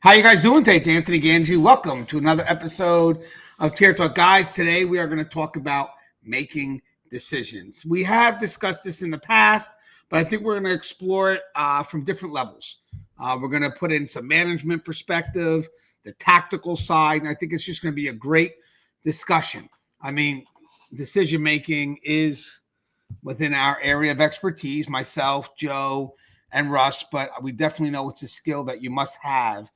How you guys doing today? It's Anthony Ganji. Welcome to another episode of Tier Talk. Guys, today we are going to talk about making decisions. We have discussed this in the past, but I think we're going to explore it from different levels. We're going to put in some management perspective, the tactical side, and I think it's just going to be a great discussion. I mean, decision making is within our area of expertise, myself, Joe, and Russ, but we definitely know it's a skill that you must have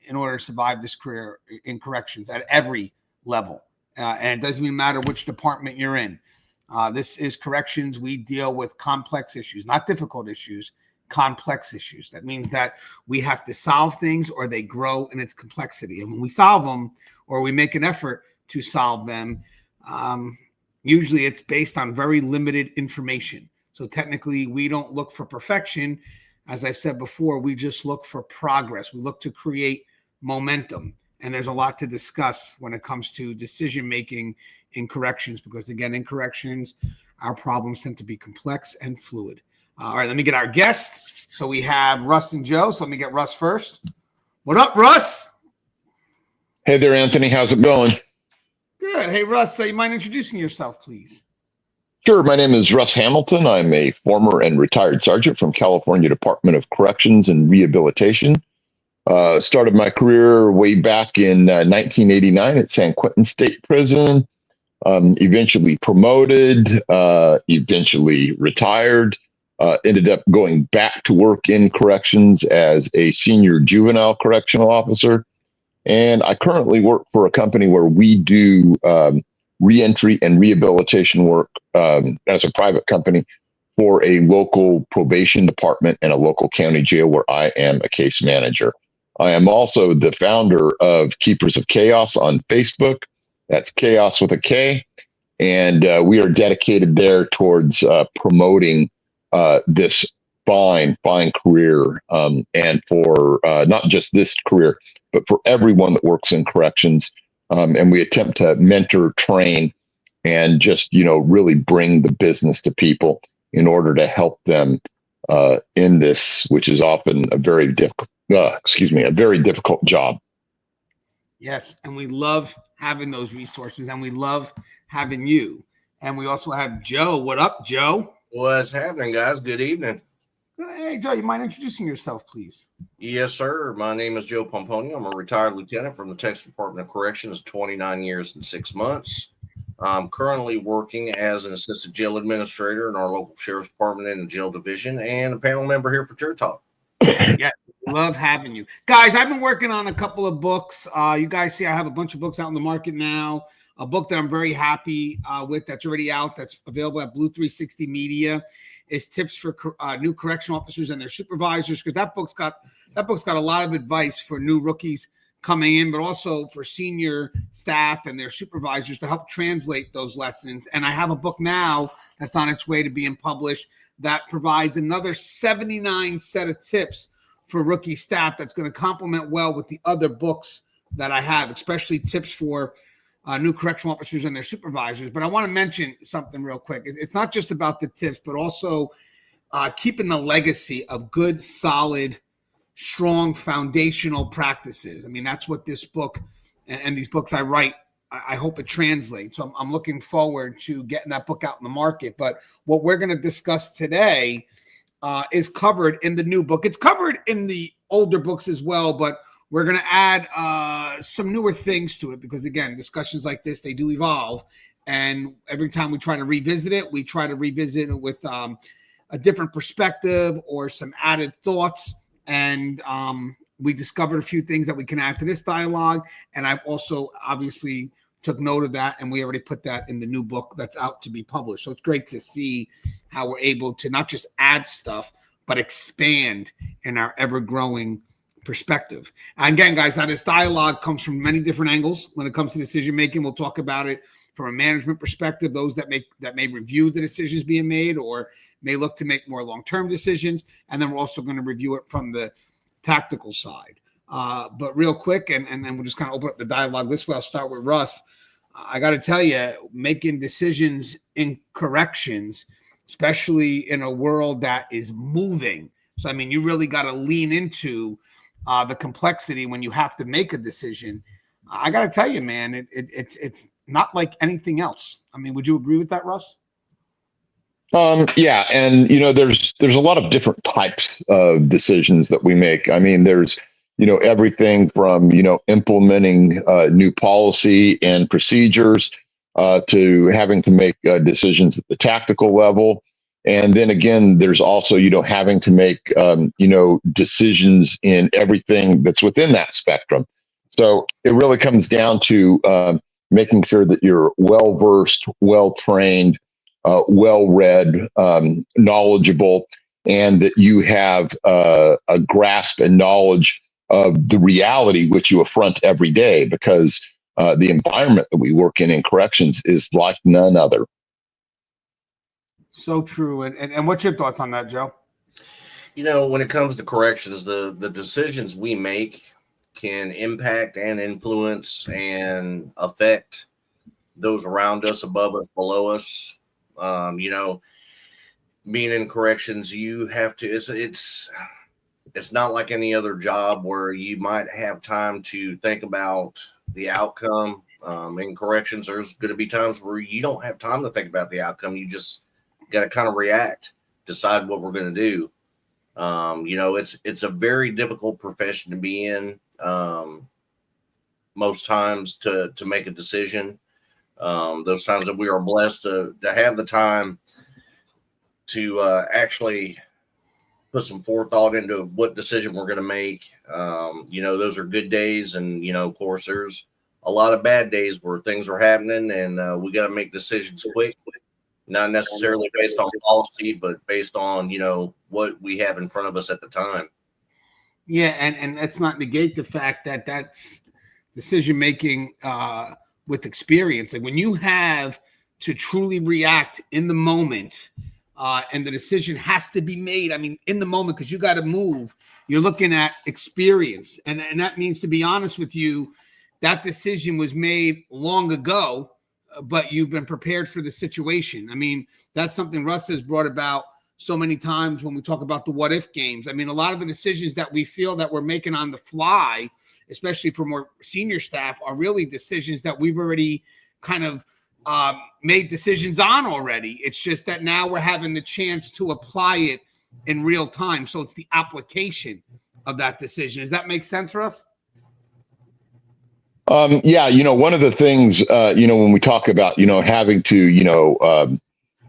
in order to survive this career in corrections at every level. And it doesn't even matter which department you're in. This is corrections. We deal with complex issues, not difficult issues, complex issues. That means that we have to solve things or they grow in its complexity. And when we solve them or we make an effort to solve them, usually it's based on very limited information. So technically, we don't look for perfection. As I said before, we just look for progress. We look to create momentum. And there's a lot to discuss when it comes to decision-making in corrections, because again, in corrections, our problems tend to be complex and fluid. All right, let me get our guests. So we have Russ and Joe. So let me get Russ first. What up, Russ? Hey there, Anthony. How's it going? Good. Hey, Russ, you mind introducing yourself, please? Sure. My name is Russ Hamilton. I'm a former and retired sergeant from California Department of Corrections and Rehabilitation. Started my career way back in 1989 at San Quentin State Prison. Eventually promoted, eventually retired. Ended up going back to work in corrections as a senior juvenile correctional officer. And I currently work for a company where we do reentry and rehabilitation work as a private company for a local probation department and a local county jail where I am a case manager. I am also the founder of Keepers of Chaos on Facebook. That's Chaos with a K. And we are dedicated there towards promoting this fine career and for not just this career, but for everyone that works in corrections. And we attempt to mentor, train, and just, really bring the business to people in order to help them in this, which is often a very difficult, a very difficult job. Yes, and we love having those resources, and we love having you. And we also have Joe. What up, Joe? What's happening, guys? Good evening. Hey, Joe, you mind introducing yourself, please? Yes, sir. My name is Joe Pomponio. I'm a retired lieutenant from the Texas Department of Corrections, 29 years and 6 months. I'm currently working as an assistant jail administrator in our local sheriff's department in the jail division and a panel member here for Tier Talk. Yeah, love having you. Guys, I've been working on a couple of books. You guys see I have a bunch of books out in the market now. A book that I'm very happy with that's already out, that's available at Blue 360 Media, is tips for new correctional officers and their supervisors, because that book's got a lot of advice for new rookies coming in, but also for senior staff and their supervisors to help translate those lessons. And I have a book now that's on its way to being published that provides another 79 set of tips for rookie staff that's going to complement well with the other books that I have, especially tips for new correctional officers and their supervisors. But I want to mention something real quick. It's not just about the tips, but also keeping the legacy of good, solid, strong foundational practices. I mean, that's what this book and these books I write, I hope it translates. So I'm looking forward to getting that book out in the market. But what we're going to discuss today is covered in the new book. It's covered in the older books as well, but we're going to add some newer things to it because, again, discussions like this, they do evolve. And every time we try to revisit it, we try to revisit it with a different perspective or some added thoughts. And we discovered a few things that we can add to this dialogue. And I've also obviously took note of that. And we already put that in the new book that's out to be published. So it's great to see how we're able to not just add stuff, but expand in our ever-growing perspective. And again, guys, now this dialogue comes from many different angles when it comes to decision making. We'll talk about it from a management perspective, those that may review the decisions being made or may look to make more long-term decisions. And then we're also going to review it from the tactical side. But real quick, and then we'll just kind of open up the dialogue this way. I'll start with Russ. I got to tell you, making decisions in corrections, especially in a world that is moving. So, I mean, you really got to lean into the complexity when you have to make a decision. I got to tell you, man, it's not like anything else. I mean, would you agree with that, Russ? Yeah, and there's a lot of different types of decisions that we make. I mean, there's everything from implementing new policy and procedures to having to make decisions at the tactical level, and then again, there's also having to make decisions in everything that's within that spectrum. So it really comes down to making sure that you're well versed, well trained, well read, knowledgeable, and that you have a grasp and knowledge of the reality which you affront every day, because the environment that we work in corrections is like none other. So true. And what's your thoughts on that, Joe? When it comes to corrections, the decisions we make can impact and influence and affect those around us, above us, below us. Being in corrections, you have to, it's not like any other job where you might have time to think about the outcome. In corrections, there's going to be times where you don't have time to think about the outcome. You just got to kind of react, decide what we're going to do. It's a very difficult profession to be in. Most times to make a decision. Those times that we are blessed to have the time to actually put some forethought into what decision we're going to make. Those are good days. And, of course, there's a lot of bad days where things are happening and we got to make decisions quick, not necessarily based on policy, but based on, what we have in front of us at the time. Yeah. And let's not negate the fact that that's decision making with experience. Like when you have to truly react in the moment, and the decision has to be made. I mean, in the moment, because you got to move. You're looking at experience, and that means, to be honest with you, that decision was made long ago, but you've been prepared for the situation. I mean, that's something Russ has brought about so many times when we talk about the what if games. I mean, a lot of the decisions that we feel that we're making on the fly, especially for more senior staff, are really decisions that we've already kind of made decisions on already. It's just that now we're having the chance to apply it in real time. So it's the application of that decision. Does that make sense for us? Yeah, one of the things, when we talk about, having to,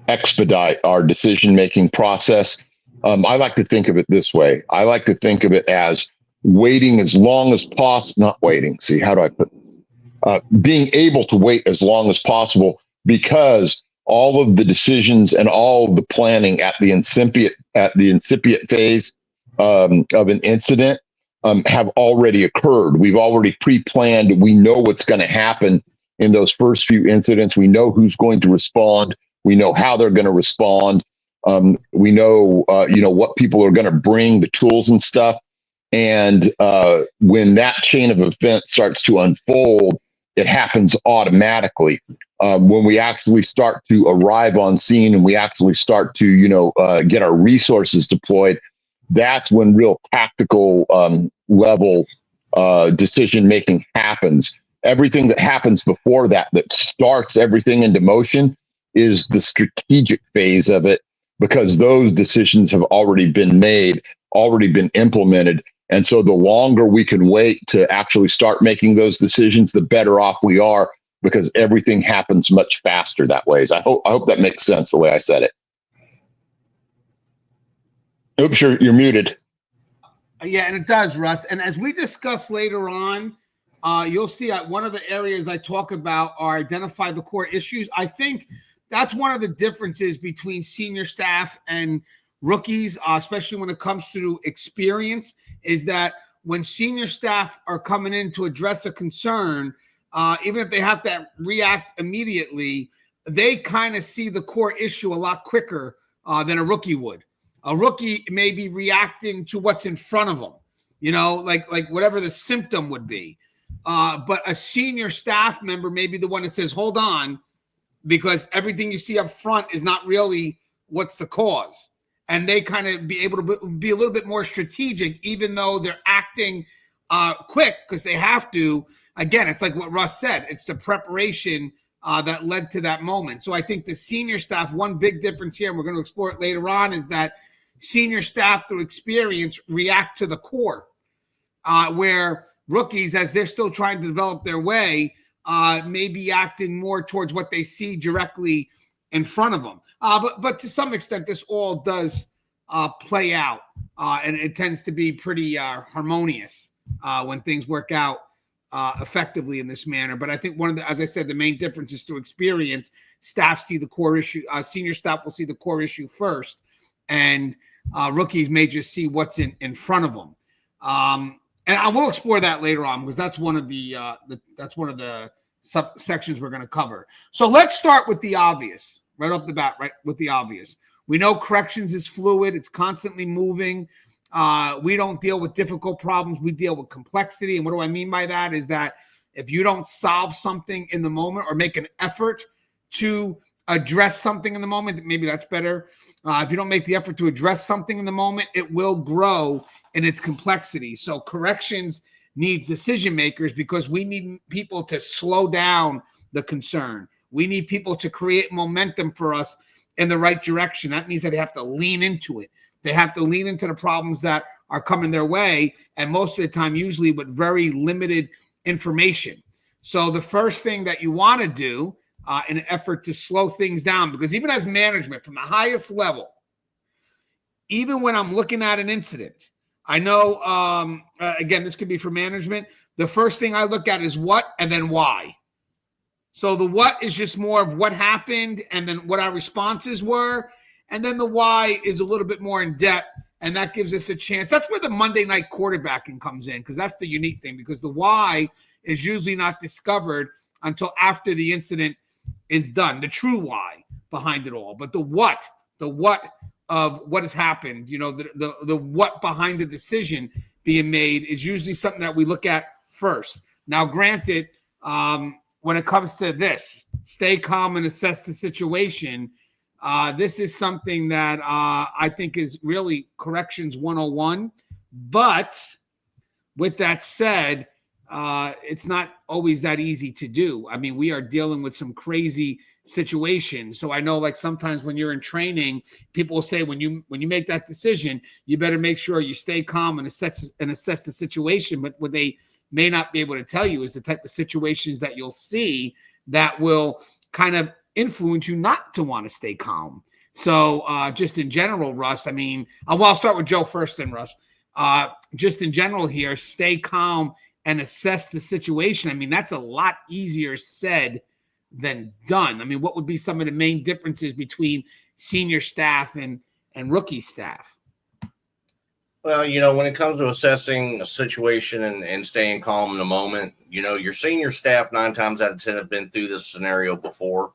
expedite our decision-making process, I like to think of it this way. I like to think of it as waiting as long as possible, not waiting. See, how do I put being able to wait as long as possible, because all of the decisions and all of the planning at the incipient phase of an incident have already occurred. We've already pre-planned. We know what's going to happen in those first few incidents. We know who's going to respond. We know how they're going to respond. We know, what people are going to bring, the tools and stuff. And when that chain of events starts to unfold, it happens automatically. When we actually start to arrive on scene and we actually start to, get our resources deployed, that's when real tactical level decision making happens. Everything that happens before that starts everything into motion, is the strategic phase of it, because those decisions have already been made, already been implemented. And so the longer we can wait to actually start making those decisions, the better off we are, because everything happens much faster that way. I hope that makes sense the way I said it. Oops, you're muted. Yeah, and it does, Russ. And as we discuss later on, you'll see one of the areas I talk about are identify the core issues. I think that's one of the differences between senior staff and rookies, especially when it comes to experience, is that when senior staff are coming in to address a concern, even if they have to react immediately, they kind of see the core issue a lot quicker than a rookie would. A rookie may be reacting to what's in front of them, like whatever the symptom would be. But a senior staff member may be the one that says, hold on, because everything you see up front is not really what's the cause. and they kind of be able to be a little bit more strategic, even though they're acting quick because they have to. Again, it's like what Russ said. It's the preparation that led to that moment. So I think the senior staff, one big difference here, and we're going to explore it later on, is that senior staff through experience react to the core, where rookies, as they're still trying to develop their way, may be acting more towards what they see directly in front of them. But to some extent, this all does play out, and it tends to be pretty harmonious when things work out effectively in this manner. But I think one of the, as I said, the main difference is through experience. Staff see the core issue. Senior staff will see the core issue first, and rookies may just see what's in front of them. And I will explore that later on because that's one of the subsections we're going to cover. So let's start with the obvious right off the bat. Right with the obvious, we know corrections is fluid; it's constantly moving. We don't deal with difficult problems; we deal with complexity. And what do I mean by that? Is that if you don't solve something in the moment or make an effort to address something in the moment, maybe that's better. If you don't make the effort to address something in the moment, it will grow in its complexity. So corrections needs decision makers because we need people to slow down the concern. We need people to create momentum for us in the right direction. That means that they have to lean into it. They have to lean into the problems that are coming their way, and most of the time, usually with very limited information. So the first thing that you want to do in an effort to slow things down, because even as management from the highest level, even when I'm looking at an incident, I know, again, this could be for management. The first thing I look at is what and then why. So the what is just more of what happened and then what our responses were. And then the why is a little bit more in depth. And that gives us a chance. That's where the Monday night quarterbacking comes in, because that's the unique thing, because the why is usually not discovered until after the incident is done, the true why behind it all. But the what of what has happened, the what behind the decision being made is usually something that we look at first. Now, granted, when it comes to this, stay calm and assess the situation. This is something that I think is really corrections 101. But with that said, it's not always that easy to do. I mean, we are dealing with some crazy situations. So I know, like, sometimes when you're in training, people will say when you make that decision, you better make sure you stay calm and assess the situation. But what they may not be able to tell you is the type of situations that you'll see that will kind of influence you not to want to stay calm. So just in general, Russ, I mean, I'll start with Joe first and Russ. Just in general here, stay calm and assess the situation. I mean, that's a lot easier said than done. I mean, what would be some of the main differences between senior staff and rookie staff? Well, when it comes to assessing a situation and staying calm in the moment, your senior staff 9 times out of 10 have been through this scenario before.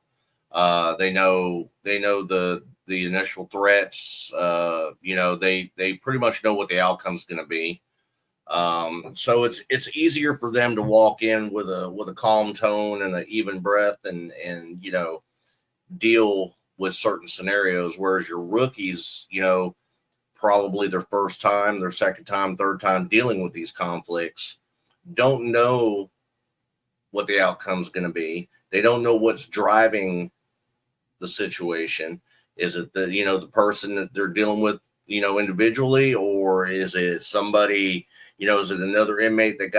They know the initial threats. They pretty much know what the outcome's going to be. So it's easier for them to walk in with a calm tone and an even breath and deal with certain scenarios. Whereas your rookies, probably their first time, their second time, third time dealing with these conflicts, don't know what the outcome's going to be. They don't know what's driving the situation. Is it the person that they're dealing with, individually, or is it somebody, is it another inmate that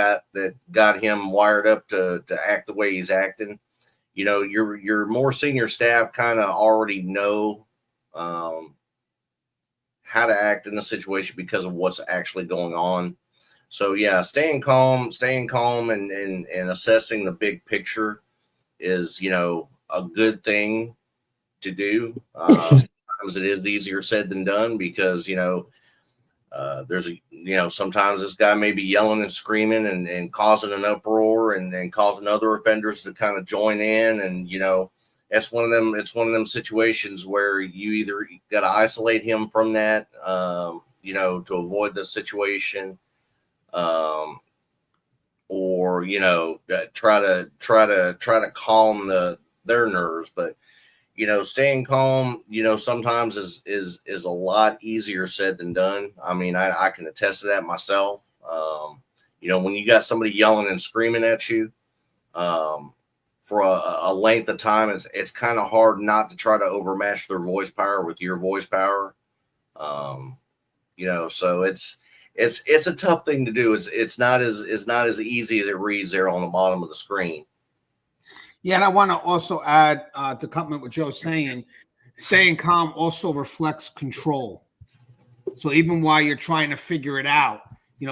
got him wired up to act the way he's acting? Your more senior staff kind of already know how to act in a situation because of what's actually going on. So yeah, staying calm and assessing the big picture is, a good thing to do. Sometimes it is easier said than done because, there's sometimes this guy may be yelling and screaming and causing an uproar and causing other offenders to kind of join in. And, it's one of them situations where you either got to isolate him from that, to avoid the situation, or, try to calm their nerves. But, staying calm, sometimes is a lot easier said than done. I mean, I can attest to that myself. When you got somebody yelling and screaming at you for a length of time, it's kind of hard not to try to overmatch their voice power with your voice power. So it's a tough thing to do. It's not as easy as it reads there on the bottom of the screen. Yeah, and I want to also add to compliment what Joe's saying. Staying calm also reflects control. So even while you're trying to figure it out,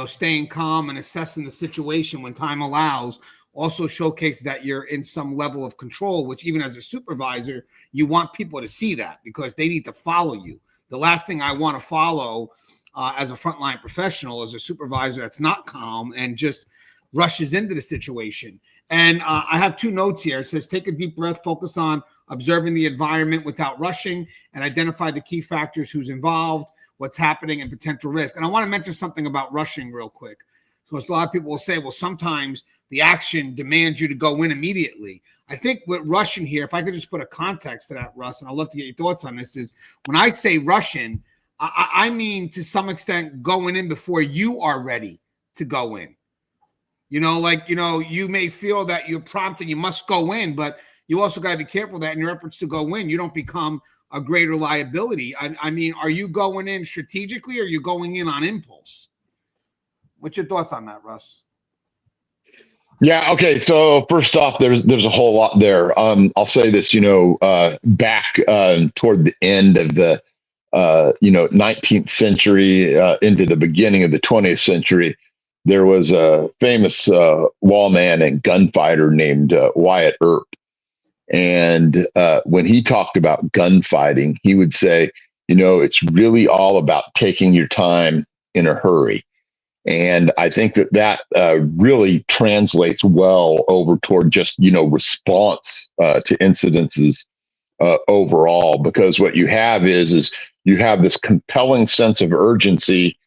staying calm and assessing the situation when time allows also showcases that you're in some level of control, which even as a supervisor, you want people to see that because they need to follow you. The last thing I want to follow as a frontline professional is a supervisor that's not calm and just rushes into the situation. And I have two notes here. It says, take a deep breath, focus on observing the environment without rushing, and identify the key factors, who's involved, what's happening, and potential risk. And I want to mention something about rushing real quick, because a lot of people will say, well, sometimes the action demands you to go in immediately. I think with rushing here, if I could just put a context to that, Russ, and I'd love to get your thoughts on this, is when I say rushing, I mean to some extent going in before you are ready to go in. You may feel that you're prompted, you must go in, but you also got to be careful that in your efforts to go in, you don't become a greater liability. I mean, are you going in strategically or are you going in on impulse? What's your thoughts on that, Russ? Yeah. Okay. So first off, there's a whole lot there. I'll say this, back toward the end of the 19th century into the beginning of the 20th century, there was a famous lawman and gunfighter named Wyatt Earp. And when he talked about gunfighting, he would say, it's really all about taking your time in a hurry. And I think that really translates well over toward just, response to incidences overall, because what you have is you have this compelling sense of urgency,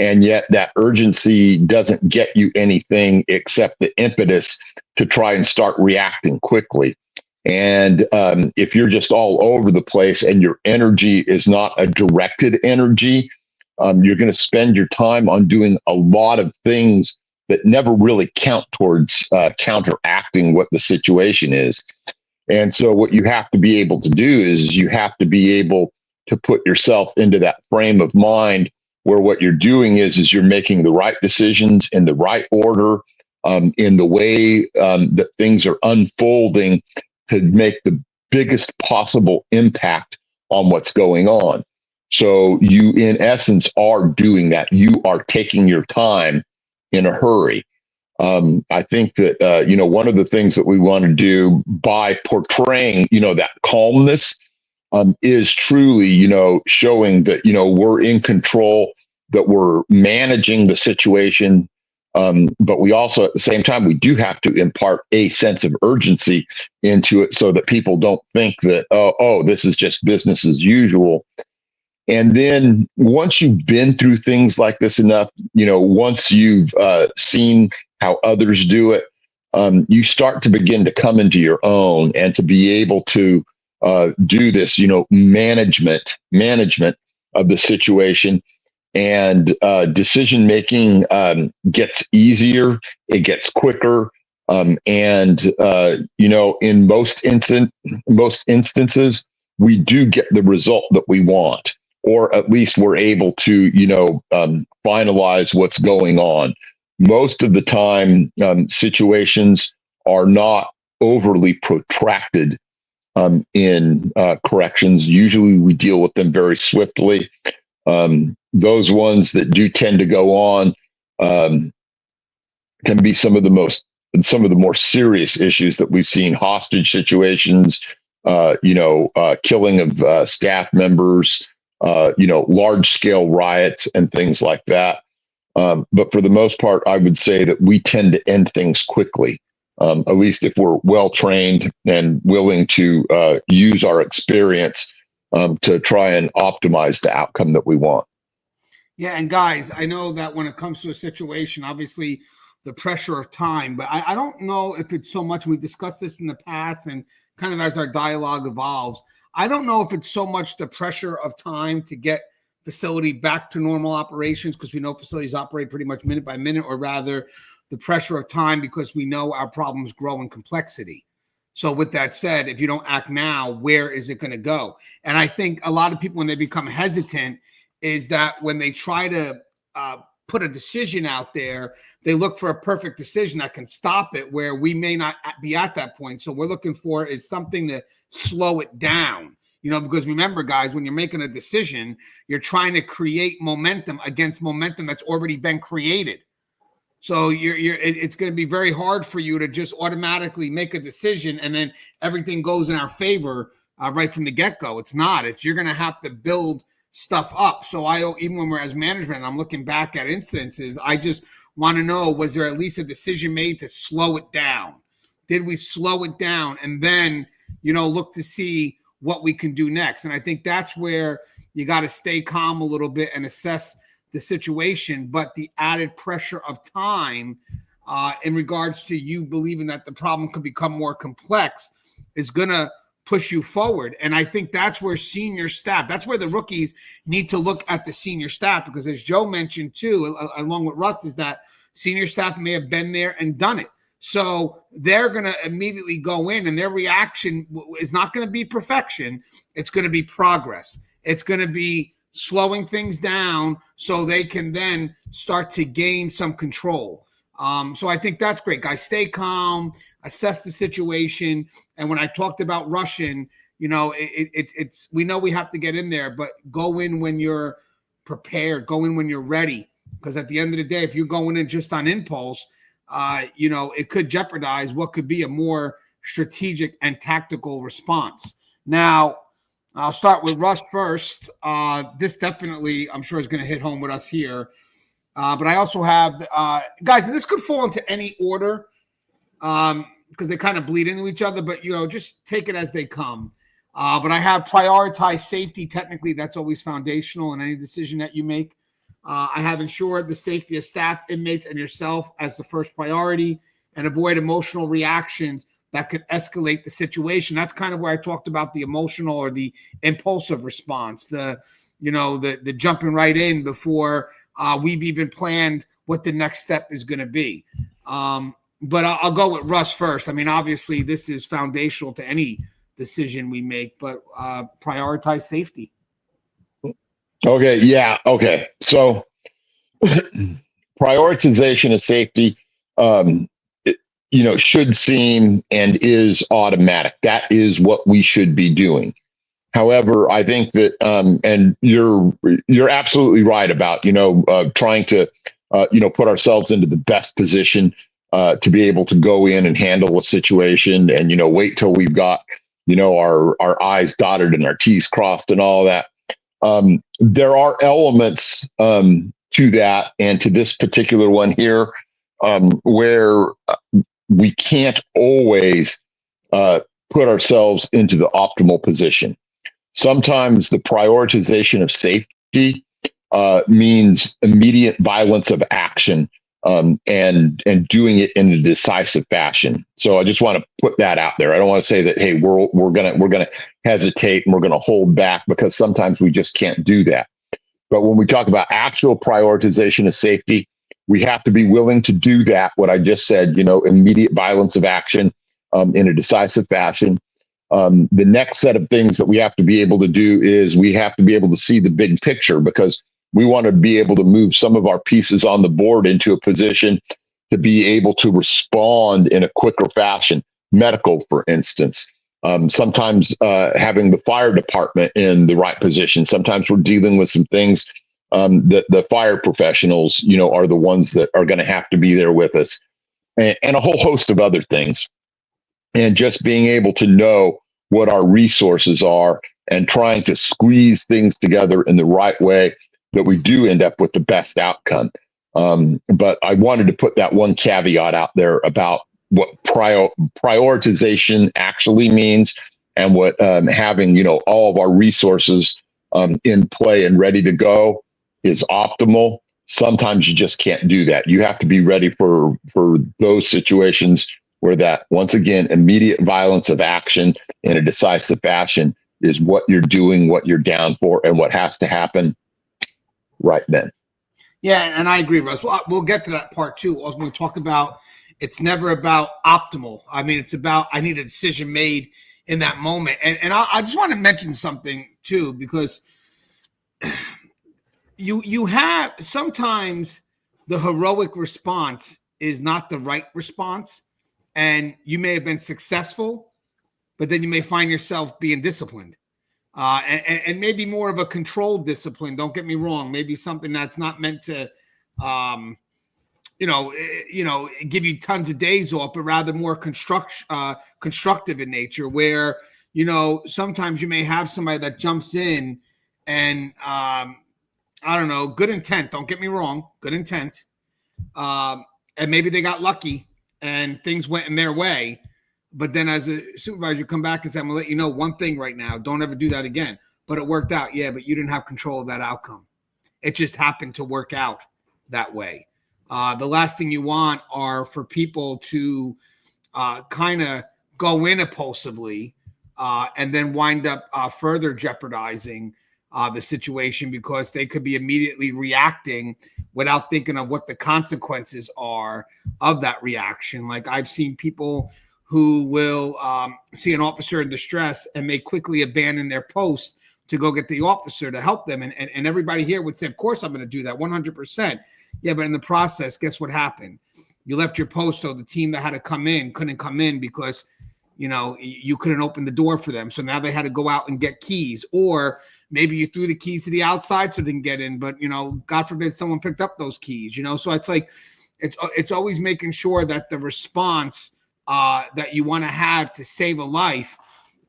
and yet that urgency doesn't get you anything except the impetus to try and start reacting quickly. And if you're just all over the place and your energy is not a directed energy, you're going to spend your time on doing a lot of things that never really count towards counteracting what the situation is. And so what you have to be able to do is you have to be able to put yourself into that frame of mind where what you're doing is you're making the right decisions in the right order, in the way that things are unfolding to make the biggest possible impact on what's going on. So you, in essence, are doing that. You are taking your time in a hurry. I think that, one of the things that we want to do by portraying, that calmness is truly, showing that, we're in control, that we're managing the situation. But we also, at the same time, we do have to impart a sense of urgency into it so that people don't think that, oh, this is just business as usual. And then once you've been through things like this enough, once you've seen how others do it, you start to begin to come into your own and to be able to do this, management of the situation. And decision making gets easier, it gets quicker. And, in most instances, we do get the result that we want, or at least we're able to, finalize what's going on. Most of the time, situations are not overly protracted in corrections. Usually we deal with them very swiftly. Those ones that do tend to go on can be some of the more serious issues that we've seen: hostage situations, killing of staff members, large scale riots and things like that. But for the most part, I would say that we tend to end things quickly, at least if we're well trained and willing to use our experience to try and optimize the outcome that we want. Yeah, and guys, I know that when it comes to a situation, obviously the pressure of time, but I don't know if it's so much, we've discussed this in the past and kind of as our dialogue evolves, I don't know if it's so much the pressure of time to get facility back to normal operations, because we know facilities operate pretty much minute by minute, or rather the pressure of time because we know our problems grow in complexity. So with that said, if you don't act now, where is it going to go? And I think a lot of people, when they become hesitant, is that when they try to put a decision out there, they look for a perfect decision that can stop it, where we may not be at that point. So we're looking for is something to slow it down. You know, because remember, guys, when you're making a decision, you're trying to create momentum against momentum that's already been created. So it's going to be very hard for you to just automatically make a decision and then everything goes in our favor right from the get-go. It's not. It's you're going to have to build stuff up. So even when we're as management, I'm looking back at instances, I just want to know, was there at least a decision made to slow it down? Did we slow it down? And then, look to see what we can do next. And I think that's where you got to stay calm a little bit and assess the situation, but the added pressure of time in regards to you believing that the problem could become more complex is going to push you forward. And I think that's where senior staff, that's where the rookies need to look at the senior staff, because as Joe mentioned too, along with Russ, is that senior staff may have been there and done it. So they're going to immediately go in, and their reaction is not going to be perfection. It's going to be progress. It's going to be slowing things down so they can then start to gain some control. So I think that's great, guys. Stay calm, assess the situation. And when I talked about Russian, it's we know we have to get in there, but go in when you're prepared, go in when you're ready. Because at the end of the day, if you're going in just on impulse, it could jeopardize what could be a more strategic and tactical response. Now, I'll start with Russ first. This definitely, I'm sure, is going to hit home with us here. But I also have, guys, and this could fall into any order because they kind of bleed into each other, but, just take it as they come. But I have prioritize safety. Technically, that's always foundational in any decision that you make. I have ensured the safety of staff, inmates, and yourself as the first priority, and avoid emotional reactions that could escalate the situation. That's kind of where I talked about the emotional or the impulsive response, the jumping right in before we've even planned what the next step is going to be. But I'll go with Russ first. I mean, obviously, this is foundational to any decision we make, but prioritize safety. Okay. Yeah. Okay. So prioritization of safety, should seem and is automatic. That is what we should be doing. However, I think that, and you're absolutely right about, trying to, put ourselves into the best position to be able to go in and handle a situation and, wait till we've got, our I's dotted and our T's crossed and all that. There are elements to that and to this particular one here where we can't always put ourselves into the optimal position. Sometimes the prioritization of safety means immediate violence of action and doing it in a decisive fashion. So I just want to put that out there. I don't want to say that, hey, we're gonna hesitate and we're gonna hold back, because sometimes we just can't do that. But when we talk about actual prioritization of safety, we have to be willing to do that. What I just said, immediate violence of action in a decisive fashion. The next set of things that we have to be able to do is we have to be able to see the big picture, because we want to be able to move some of our pieces on the board into a position to be able to respond in a quicker fashion. Medical, for instance. Sometimes having the fire department in the right position. Sometimes we're dealing with some things that the fire professionals, are the ones that are going to have to be there with us, and a whole host of other things. And just being able to know what our resources are and trying to squeeze things together in the right way that we do end up with the best outcome. But I wanted to put that one caveat out there about what prioritization actually means, and what having all of our resources in play and ready to go is optimal. Sometimes you just can't do that. You have to be ready for those situations where that, once again, immediate violence of action in a decisive fashion is what you're doing, what you're down for, and what has to happen right then. Yeah, and I agree, Russ. We'll get to that part too. When we talk about, it's never about optimal. I mean, it's about, I need a decision made in that moment. And I just want to mention something too, because you have sometimes the heroic response is not the right response, and you may have been successful, but then you may find yourself being disciplined. And maybe more of a controlled discipline. Don't get me wrong. Maybe something that's not meant to, um, give you tons of days off, but rather more constructive in nature. Where sometimes you may have somebody that jumps in, and I don't know, good intent. Don't get me wrong, good intent. And maybe they got lucky and things went in their way. But then as a supervisor, you come back and say, I'm going to let you know one thing right now. Don't ever do that again. But it worked out. Yeah, but you didn't have control of that outcome. It just happened to work out that way. The last thing you want are for people to kind of go in impulsively and then wind up further jeopardizing the situation, because they could be immediately reacting without thinking of what the consequences are of that reaction. Like I've seen people who will see an officer in distress and may quickly abandon their post to go get the officer to help them. And everybody here would say, of course, I'm going to do that 100%. Yeah, but in the process, guess what happened? You left your post, so the team that had to come in couldn't come in because, you couldn't open the door for them. So now they had to go out and get keys, or maybe you threw the keys to the outside so they didn't get in, but, God forbid someone picked up those keys, So it's like, it's always making sure that the response that you want to have to save a life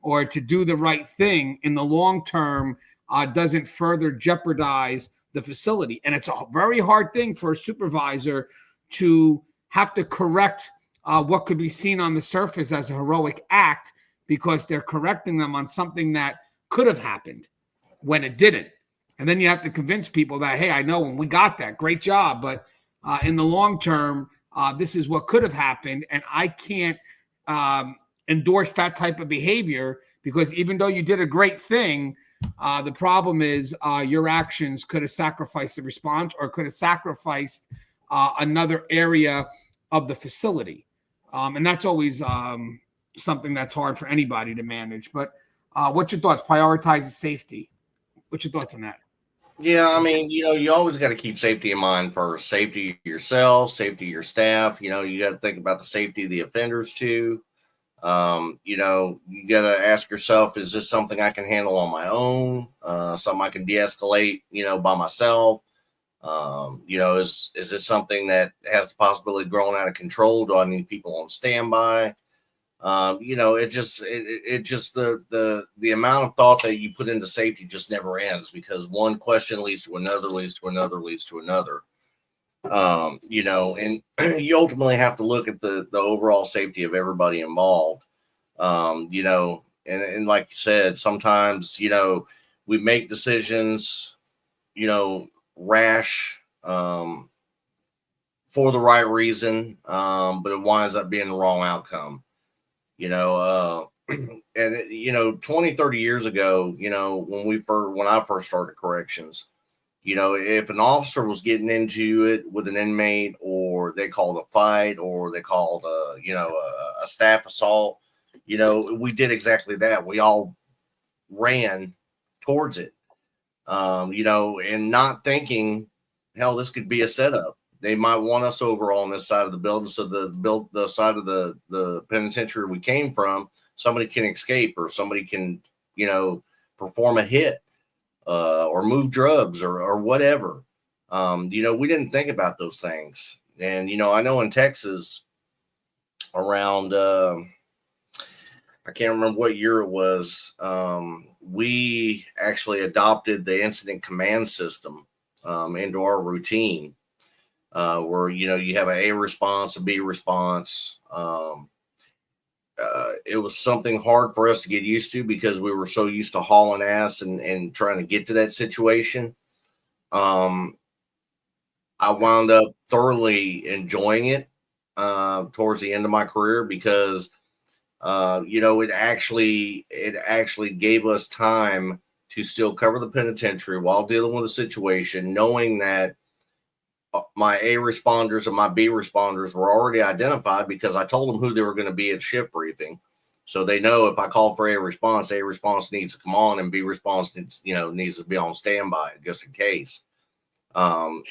or to do the right thing in the long term doesn't further jeopardize the facility. And it's a very hard thing for a supervisor to have to correct what could be seen on the surface as a heroic act, because they're correcting them on something that could have happened when it didn't. And then you have to convince people that, hey, I know when we got that, great job, but in the long term, this is what could have happened, and I can't endorse that type of behavior, because even though you did a great thing, the problem is your actions could have sacrificed the response, or could have sacrificed another area of the facility. And that's always something that's hard for anybody to manage. But what's your thoughts? Prioritizes safety. What's your thoughts on that? Yeah, I mean, you always got to keep safety in mind first. Safety of yourself, safety of your staff. You got to think about the safety of the offenders too. You got to ask yourself, is this something I can handle on my own? Something I can de-escalate, by myself? Is this something that has the possibility of growing out of control? Do I need people on standby? It just the amount of thought that you put into safety just never ends, because one question leads to another, leads to another, leads to another. And you ultimately have to look at the overall safety of everybody involved. And like you said, sometimes, we make decisions, rash, for the right reason. But it winds up being the wrong outcome. And 20, 30 years ago, when I first started corrections, if an officer was getting into it with an inmate, or they called a fight, or they called a staff assault, we did exactly that. We all ran towards it, and not thinking, hell, this could be a setup. They might want us over on this side of the building, so the side of the penitentiary we came from, somebody can escape, or somebody can, perform a hit, or move drugs, or whatever. We didn't think about those things. And, I know in Texas around, I can't remember what year it was, we actually adopted the incident command system into our routine. Where, you have a response, a B response. It was something hard for us to get used to, because we were so used to hauling ass and trying to get to that situation. I wound up thoroughly enjoying it towards the end of my career, because It actually gave us time to still cover the penitentiary while dealing with the situation, knowing that my A responders and my B responders were already identified because I told them who they were going to be at shift briefing. So they know if I call for A response needs to come on, and B response needs to be on standby just in case. So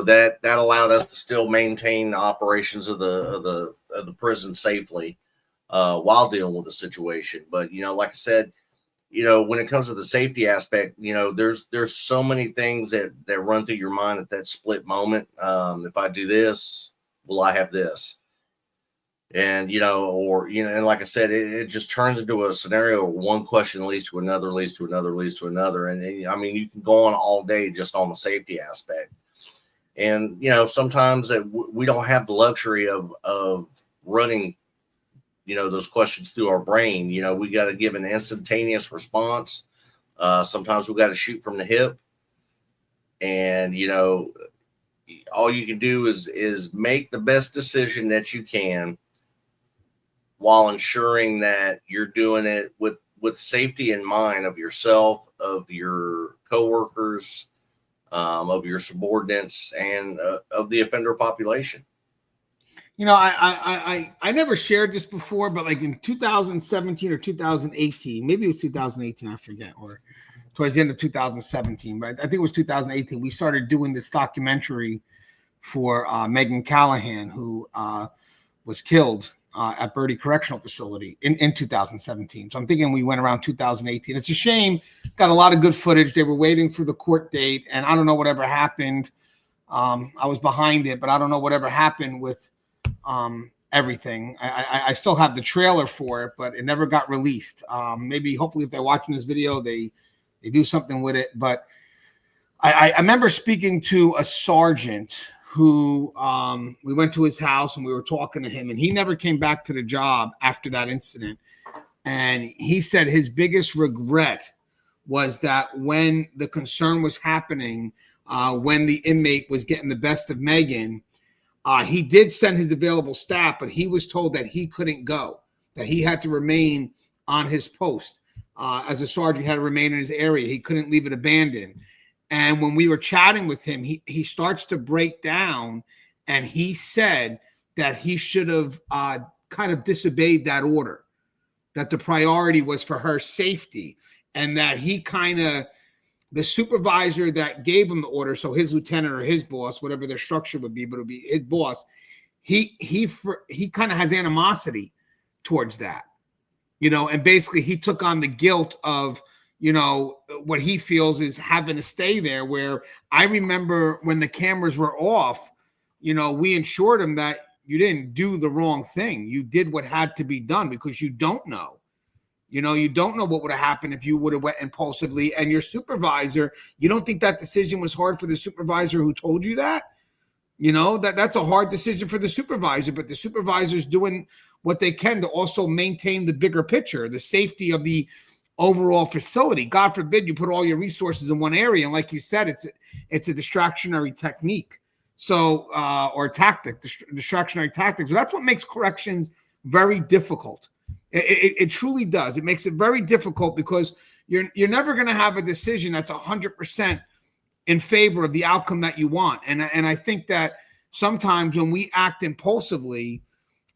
that allowed us to still maintain the operations of the prison safely while dealing with the situation. But like I said, when it comes to the safety aspect, there's so many things that run through your mind at that split moment. If I do this, will I have this? And, and like I said, it just turns into a scenario where one question leads to another, leads to another, leads to another. And I mean, you can go on all day just on the safety aspect. And, sometimes we don't have the luxury of running, those questions through our brain. We got to give an instantaneous response. Sometimes we got to shoot from the hip. And, all you can do is make the best decision that you can, while ensuring that you're doing it with safety in mind of yourself, of your coworkers, of your subordinates, and of the offender population. I never shared this before, but like in 2017 or 2018, maybe it was 2018, I forget, or towards the end of 2017, but I think it was 2018, we started doing this documentary for Megan Callahan, who was killed at Birdie Correctional Facility in 2017. So I'm thinking we went around 2018. It's a shame. Got a lot of good footage. They were waiting for the court date, and I don't know whatever happened. I was behind it, but I don't know whatever happened with everything. I still have the trailer for it, but it never got released. Maybe, hopefully, if they're watching this video, they do something with it. But I remember speaking to a sergeant who we went to his house and we were talking to him, and he never came back to the job after that incident. And he said his biggest regret was that when the concern was happening, when the inmate was getting the best of Megan, he did send his available staff, but he was told that he couldn't go, that he had to remain on his post. As a sergeant, he had to remain in his area. He couldn't leave it abandoned. And when we were chatting with him, he starts to break down, and he said that he should have kind of disobeyed that order, that the priority was for her safety, and that the supervisor that gave him the order, so his lieutenant or his boss, whatever their structure would be, but it would be his boss, he kind of has animosity towards that, and basically he took on the guilt of, what he feels is having to stay there. Where I remember when the cameras were off, we ensured him that you didn't do the wrong thing. You did what had to be done, because you don't know. You don't know what would have happened if you would have went impulsively. And your supervisor, you don't think that decision was hard for the supervisor who told you that? That's a hard decision for the supervisor, but the supervisor's doing what they can to also maintain the bigger picture, the safety of the overall facility. God forbid you put all your resources in one area. And like you said, it's a distractionary technique. So, or tactic, distractionary tactics. So that's what makes corrections very difficult. It truly does. It makes it very difficult, because you're never going to have a decision that's 100% in favor of the outcome that you want. And I think that sometimes when we act impulsively,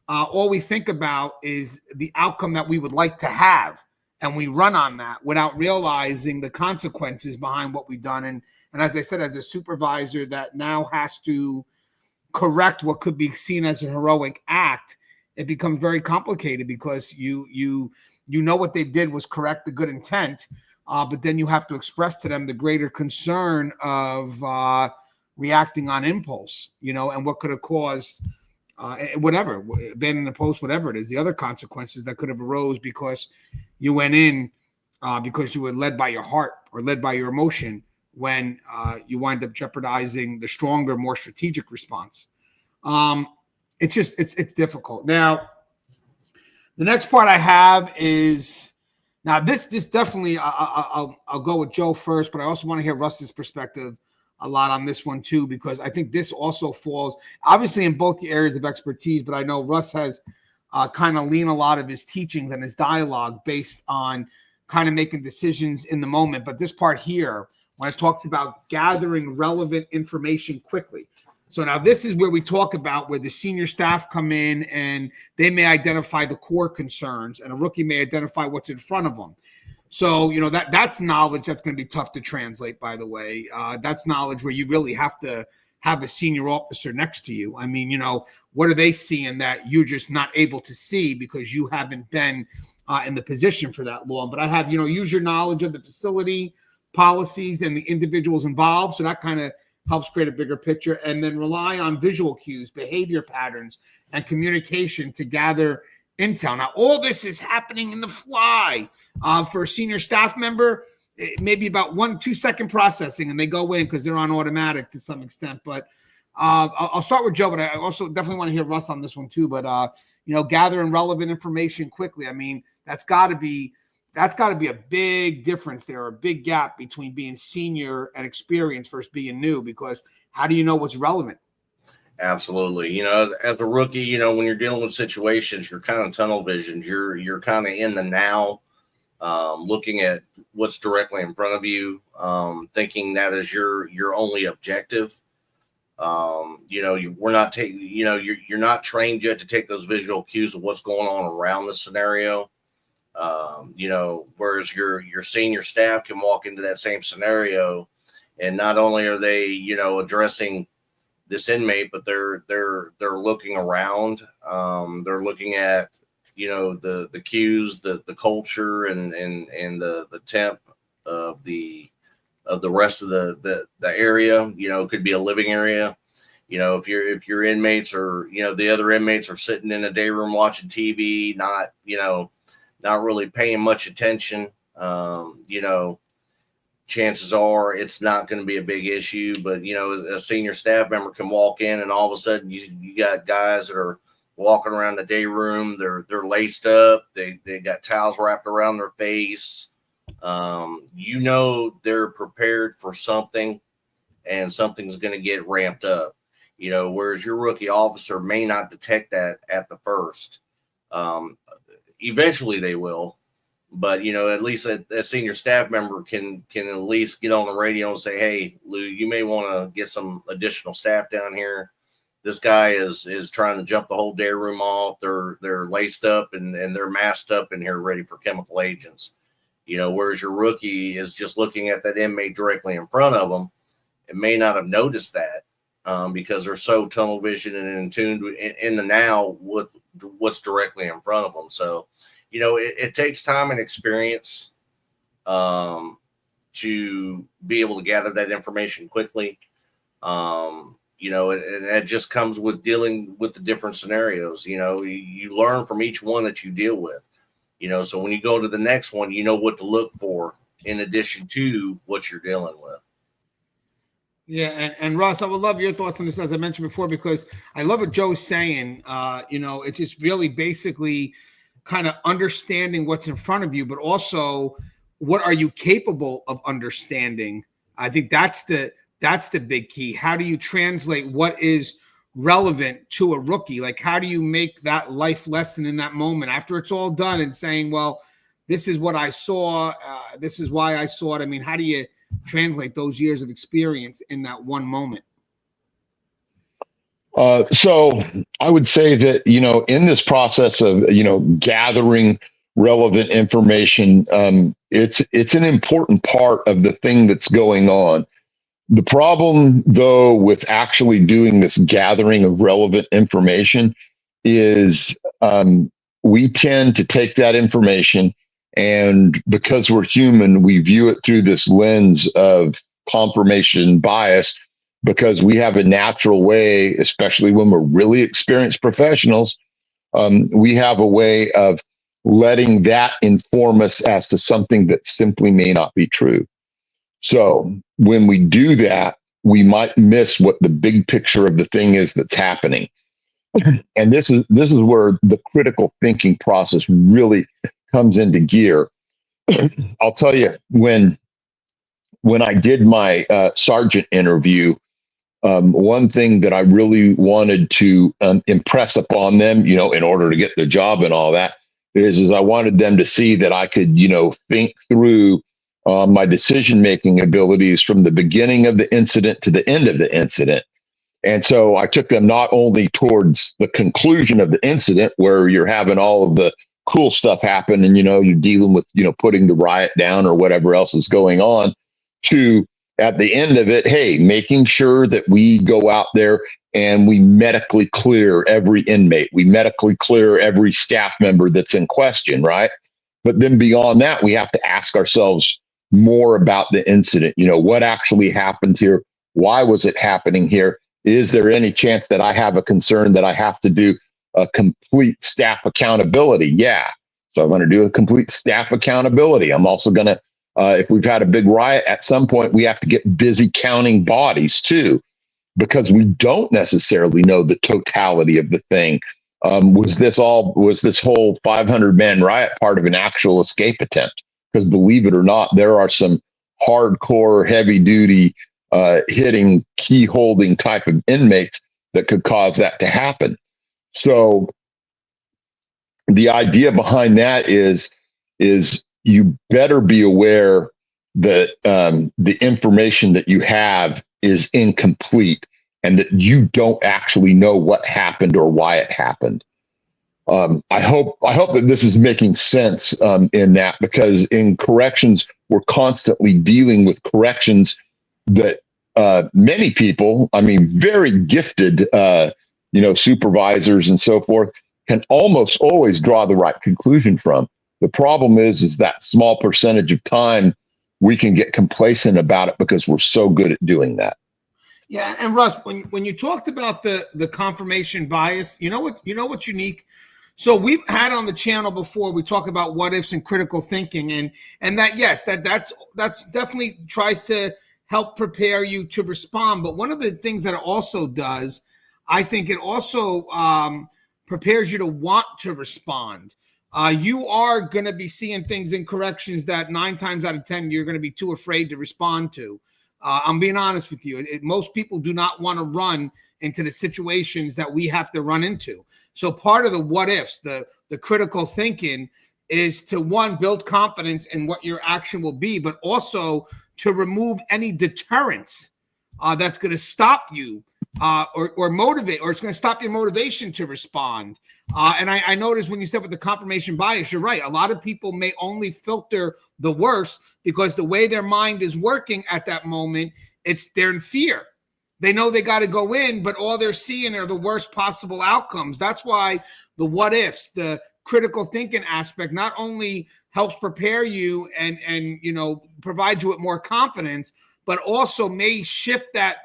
all we think about is the outcome that we would like to have. And we run on that without realizing the consequences behind what we've done. And as I said, as a supervisor that now has to correct what could be seen as a heroic act, it becomes very complicated, because you know what they did was correct the good intent, but then you have to express to them the greater concern of reacting on impulse, and what could have caused whatever, abandoning the post, whatever it is, the other consequences that could have arose because you went in because you were led by your heart or led by your emotion, when you wind up jeopardizing the stronger, more strategic response. It's difficult. Now, the next part I have is, now this definitely, I'll go with Joe first, but I also want to hear Russ's perspective a lot on this one too, because I think this also falls obviously in both the areas of expertise, but I know Russ has kind of lean a lot of his teachings and his dialogue based on kind of making decisions in the moment. But this part here, when it talks about gathering relevant information quickly. So now this is where we talk about where the senior staff come in and they may identify the core concerns and a rookie may identify what's in front of them. So, you know, that's knowledge that's going to be tough to translate, by the way. That's knowledge where you really have to have a senior officer next to you. I mean, you know, what are they seeing that you're just not able to see because you haven't been in the position for that long? But I have, you know, use your knowledge of the facility, policies, and the individuals involved. So that kind of helps create a bigger picture, and then rely on visual cues, behavior patterns, and communication to gather intel. Now, all this is happening in the fly. For a senior staff member, it may be about 1-2 second processing, and they go in because they're on automatic to some extent. But I'll start with Joe, but I also definitely want to hear Russ on this one too. But you know, gathering relevant information quickly. I mean, that's got to be a big difference there, a big gap between being senior and experienced versus being new, because how do you know what's relevant? Absolutely. You know, as a rookie, you know, when you're dealing with situations, you're kind of tunnel visioned. You're kind of in the now, looking at what's directly in front of you, thinking that is your only objective. You know, we're not taking, you know, you're not trained yet to take those visual cues of what's going on around the scenario. You know, whereas your senior staff can walk into that same scenario, and not only are they, you know, addressing this inmate, but they're looking around. They're looking at, you know, the cues, the culture, and the temp of the rest of the area. You know, it could be a living area. You know, if your inmates or, you know, the other inmates are sitting in a day room watching TV, not really paying much attention, you know, chances are it's not going to be a big issue. But, you know, a senior staff member can walk in and all of a sudden you got guys that are walking around the day room. They're laced up. They got towels wrapped around their face. You know, they're prepared for something, and something's going to get ramped up, you know, whereas your rookie officer may not detect that at the first. Eventually they will, but, you know, at least a senior staff member can at least get on the radio and say, hey, Lou, you may want to get some additional staff down here. This guy is trying to jump the whole day room off. They're laced up and they're masked up in here ready for chemical agents, you know, whereas your rookie is just looking at that inmate directly in front of them and may not have noticed that, because they're so tunnel vision and in tune in the now with what's directly in front of them. So, you know, it takes time and experience to be able to gather that information quickly. You know, and that just comes with dealing with the different scenarios. You know, you learn from each one that you deal with, you know, so when you go to the next one, you know what to look for in addition to what you're dealing with. Yeah, and Russ, I would love your thoughts on this, as I mentioned before, because I love what Joe's saying. You know, it's just really basically kind of understanding what's in front of you, but also what are you capable of understanding? I think that's the big key. How do you translate what is relevant to a rookie? Like, how do you make that life lesson in that moment after it's all done and saying, well, this is what I saw. This is why I saw it. I mean, how do you translate those years of experience in that one moment? So I would say that, you know, in this process of, you know, gathering relevant information, it's an important part of the thing that's going on. The problem, though, with actually doing this gathering of relevant information is we tend to take that information, and because we're human, we view it through this lens of confirmation bias, because we have a natural way, especially when we're really experienced professionals, we have a way of letting that inform us as to something that simply may not be true. So when we do that, we might miss what the big picture of the thing is that's happening. And this is where the critical thinking process really comes into gear. I'll tell you, when I did my sergeant interview, one thing that I really wanted to impress upon them, in order to get the job and all that, is I wanted them to see that I could, think through my decision making abilities from the beginning of the incident to the end of the incident. And so I took them not only towards the conclusion of the incident where you're having all of the cool stuff happen and, you're dealing with, putting the riot down or whatever else is going on, to at the end of it, hey, making sure that we go out there and we medically clear every inmate. We medically clear every staff member that's in question, right? But then beyond that, we have to ask ourselves more about the incident. What actually happened here? Why was it happening here? Is there any chance that I have a concern that I have to do a complete staff accountability? Yeah. So I'm going to do a complete staff accountability. I'm also going to, if we've had a big riot, at some point, we have to get busy counting bodies too, because we don't necessarily know the totality of the thing. Was this whole 500-man riot part of an actual escape attempt? Because believe it or not, there are some hardcore, heavy duty, hitting, key holding type of inmates that could cause that to happen. So the idea behind that is you better be aware that the information that you have is incomplete and that you don't actually know what happened or why it happened. I hope that this is making sense in that, because in corrections, we're constantly dealing with corrections that many people, I mean, very gifted, supervisors and so forth, can almost always draw the right conclusion from. The problem is that small percentage of time we can get complacent about it because we're so good at doing that. Yeah, and Russ, when you talked about the confirmation bias, what's unique. So we've had on the channel before, we talk about what ifs and critical thinking, and that, yes, that's definitely tries to help prepare you to respond. But one of the things that it also does, I think it also prepares you to want to respond. You are going to be seeing things in corrections that 9 times out of 10 you're going to be too afraid to respond to. I'm being honest with you. Most people do not want to run into the situations that we have to run into. So part of the what ifs, the critical thinking, is to, one, build confidence in what your action will be, but also to remove any deterrence that's going to stop you or motivate, or it's going to stop your motivation to respond. And I noticed when you said with the confirmation bias, you're right. A lot of people may only filter the worst because the way their mind is working at that moment, they're in fear. They know they got to go in, but all they're seeing are the worst possible outcomes. That's why the what ifs, the critical thinking aspect, not only helps prepare you and provide you with more confidence, but also may shift that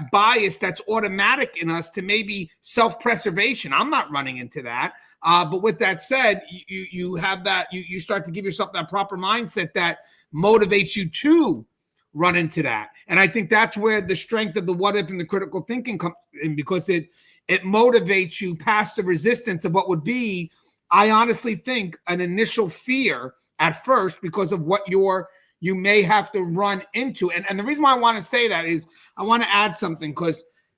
bias that's automatic in us to maybe self-preservation. I'm not running into that. But with that said, you have that, you start to give yourself that proper mindset that motivates you to run into that. And I think that's where the strength of the what if and the critical thinking comes in, because it motivates you past the resistance of what would be, I honestly think, an initial fear at first because of what you may have to run into. And the reason why I want to say that is I want to add something,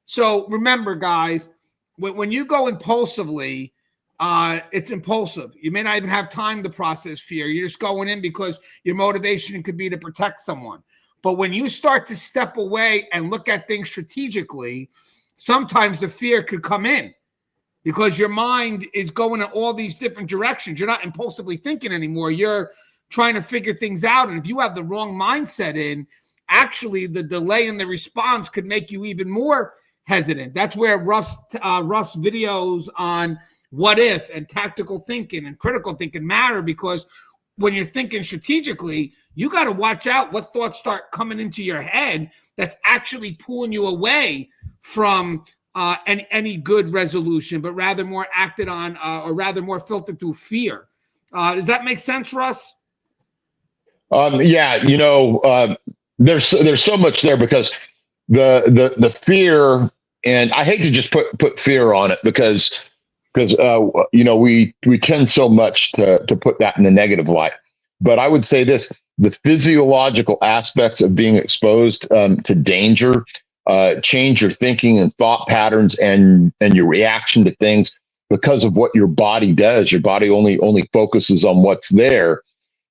so remember, guys, when you go impulsively, it's impulsive. You may not even have time to process fear. You're just going in because your motivation could be to protect someone. But when you start to step away and look at things strategically, sometimes the fear could come in because your mind is going in all these different directions. You're not impulsively thinking anymore. You're trying to figure things out. And if you have the wrong mindset in, actually the delay in the response could make you even more hesitant. That's where Russ videos on what if and tactical thinking and critical thinking matter, because when you're thinking strategically, you got to watch out what thoughts start coming into your head that's actually pulling you away from any good resolution, but rather more acted on or rather more filtered through fear. Does that make sense, Russ? Yeah, there's so much there, because the fear, and I hate to just put fear on it because we tend so much to put that in the negative light. But I would say this: the physiological aspects of being exposed to danger change your thinking and thought patterns and your reaction to things because of what your body does. Your body only focuses on what's there.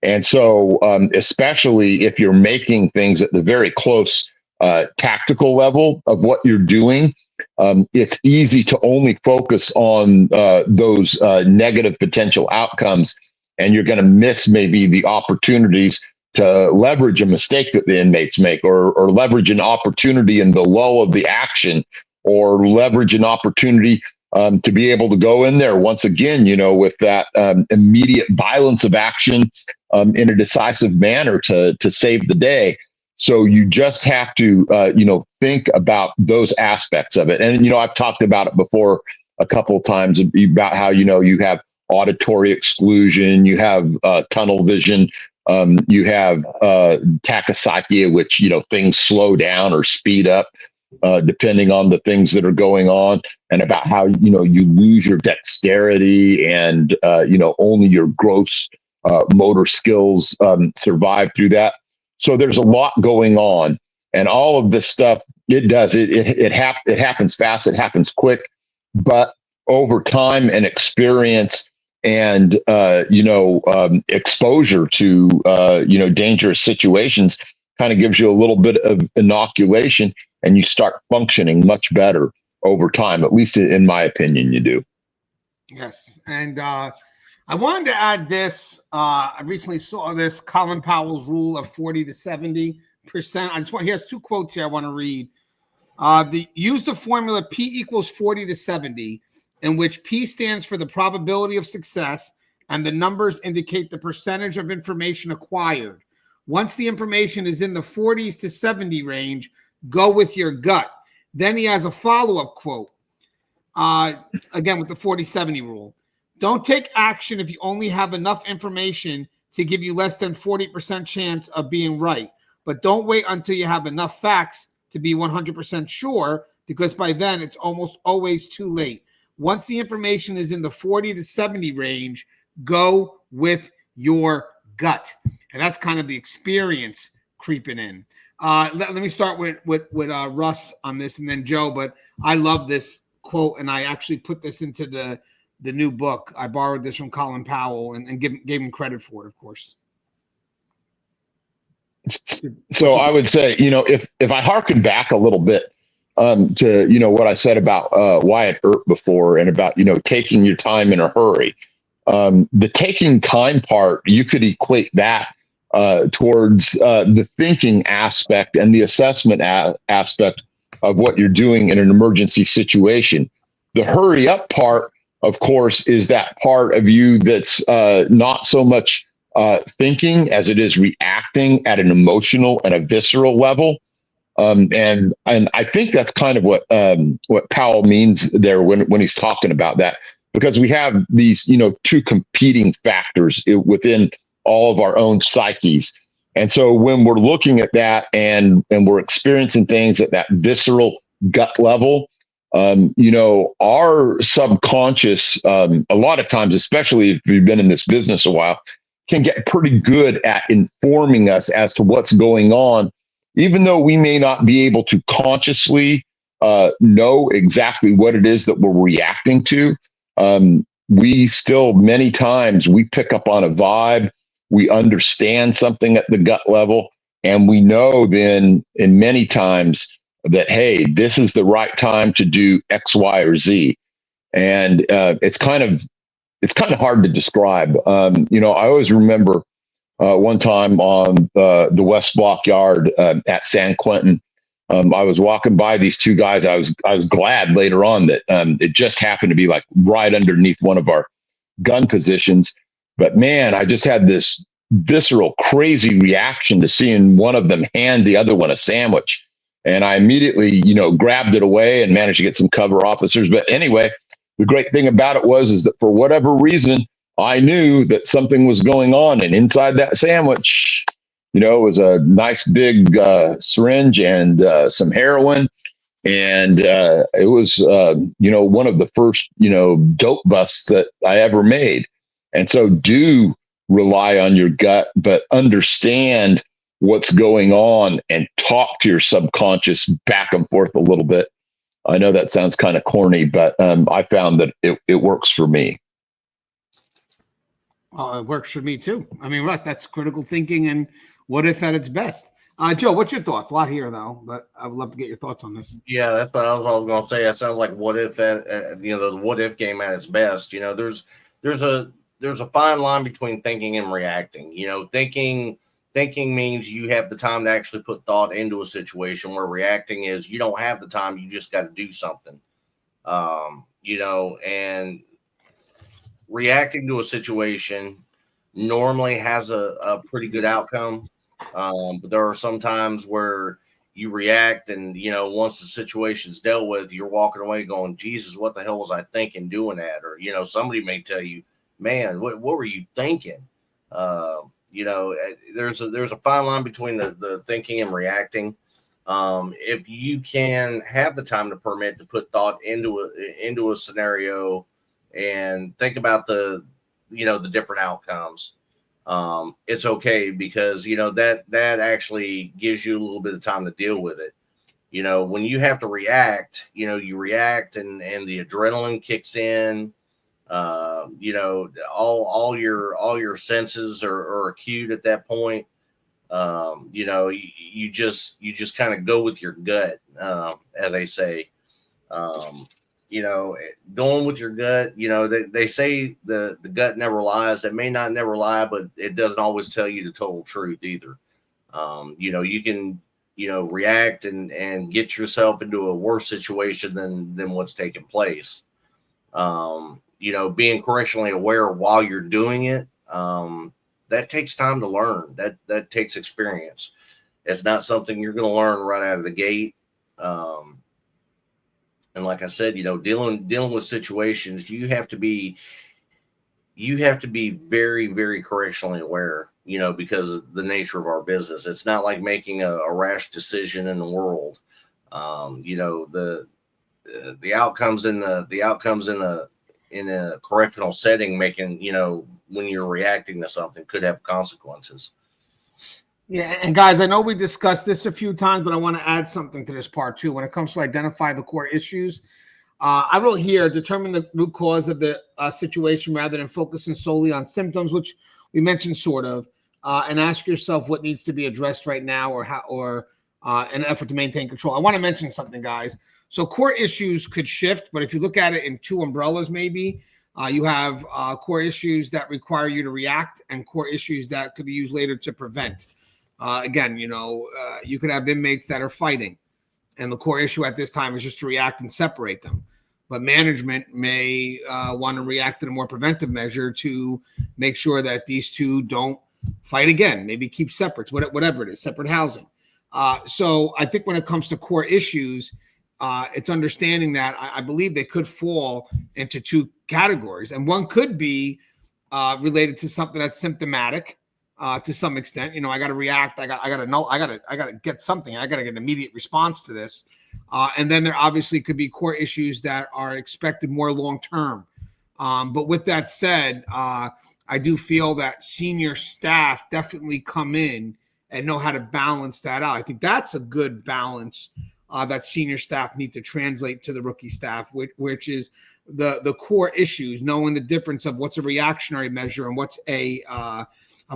And so, especially if you're making things at the very close tactical level of what you're doing, it's easy to only focus on those negative potential outcomes, and you're going to miss maybe the opportunities to leverage a mistake that the inmates make, or leverage an opportunity in the lull of the action, or leverage an opportunity to be able to go in there once again, with that immediate violence of action in a decisive manner to save the day. So you just have to, think about those aspects of it. And, I've talked about it before a couple of times about how, you have auditory exclusion, you have tunnel vision, you have tachyphylaxia, which, things slow down or speed up depending on the things that are going on, and about how, you lose your dexterity and, only your gross motor skills survive through that. So there's a lot going on, and all of this stuff, it happens fast, it happens quick, but over time and experience and, exposure to, dangerous situations kind of gives you a little bit of inoculation, and you start functioning much better over time. At least in my opinion, you do. Yes. And I wanted to add this. I recently saw this Colin Powell's rule of 40 to 70%. He has two quotes here I want to read. Use the formula P equals 40 to 70, in which P stands for the probability of success and the numbers indicate the percentage of information acquired. Once the information is in the 40s to 70 range, go with your gut. Then he has a follow-up quote, again with the 40-70 rule. Don't take action if you only have enough information to give you less than 40% chance of being right. But don't wait until you have enough facts to be 100% sure, because by then it's almost always too late. Once the information is in the 40 to 70 range, go with your gut. And that's kind of the experience creeping in. Let me start with Russ on this, and then Joe. But I love this quote, and I actually put this into the new book. I borrowed this from Colin Powell and gave him credit for it, of course. So I would say, if I hearken back a little bit to, what I said about Wyatt Earp before, and about, taking your time in a hurry, the taking time part, you could equate that towards the thinking aspect and the assessment aspect of what you're doing in an emergency situation. The hurry up part, of course, is that part of you that's not so much thinking as it is reacting at an emotional and a visceral level. And I think that's kind of what Powell means there when he's talking about that, because we have these, two competing factors within all of our own psyches. And so when we're looking at that and we're experiencing things at that visceral gut level, our subconscious, a lot of times, especially if you've been in this business a while, can get pretty good at informing us as to what's going on, even though we may not be able to consciously know exactly what it is that we're reacting to. We still, many times, we pick up on a vibe, we understand something at the gut level, and we know then in many times that, hey, this is the right time to do X, Y, or Z. And it's kind of hard to describe. I always remember one time on the West Block Yard at San Quentin, I was walking by these two guys. I was glad later on that it just happened to be like right underneath one of our gun positions. But man, I just had this visceral, crazy reaction to seeing one of them hand the other one a sandwich. And I immediately, grabbed it away and managed to get some cover officers. But anyway, the great thing about it is that for whatever reason, I knew that something was going on. And inside that sandwich, was a nice big syringe and some heroin. And it was, one of the first, dope busts that I ever made. And so do rely on your gut, but understand what's going on and talk to your subconscious back and forth a little bit. I know that sounds kind of corny, but I found that it works for me. It works for me too. I mean, Russ, that's critical thinking and what if at its best. Joe, what's your thoughts? A lot here though, but I would love to get your thoughts on this. Yeah, that's what I was going to say. That sounds like what if, the what if game at its best. There's a fine line between thinking and reacting. Thinking means you have the time to actually put thought into a situation, where reacting is you don't have the time. You just got to do something. And reacting to a situation normally has a pretty good outcome. But there are some times where you react, and once the situation's dealt with, you're walking away going, Jesus, what the hell was I thinking doing that? Or somebody may tell you, man, what were you thinking? There's a fine line between the thinking and reacting. If you can have the time to permit to put thought into a scenario and think about the different outcomes, it's okay, because that actually gives you a little bit of time to deal with it. When you have to react, you react, and the adrenaline kicks in. All your senses are acute at that point. You just kind of go with your gut, as they say. Going with your gut. They say the gut never lies. It may not never lie, but it doesn't always tell you the total truth either. You can react and get yourself into a worse situation than what's taking place. Being correctionally aware while you're doing it, that takes time to learn. That takes experience. It's not something you're going to learn right out of the gate. And like I said, dealing with situations, you have to be very, very correctionally aware, because of the nature of our business. It's not like making a rash decision in the world. The outcomes in a correctional setting, making, when you're reacting to something, could have consequences. Yeah, and guys, I know we discussed this a few times, but I want to add something to this part too. When it comes to identify the core issues, I wrote here, determine the root cause of the situation rather than focusing solely on symptoms, which we mentioned sort of, and ask yourself what needs to be addressed right now, or an effort to maintain control. I want to mention something, guys. So core issues could shift, but if you look at it in two umbrellas, maybe you have core issues that require you to react, and core issues that could be used later to prevent. Again, you could have inmates that are fighting, and the core issue at this time is just to react and separate them. But management may want to react in a more preventive measure to make sure that these two don't fight again, maybe keep separate, whatever it is, separate housing. So I think when it comes to core issues, it's understanding that I believe they could fall into two categories. And one could be related to something that's symptomatic, to some extent. I got to react. I got to get something. I got to get an immediate response to this. And then there obviously could be core issues that are expected more long-term. But with that said, I do feel that senior staff definitely come in and know how to balance that out. I think that's a good balance that senior staff need to translate to the rookie staff, which is the core issues, knowing the difference of what's a reactionary measure and what's a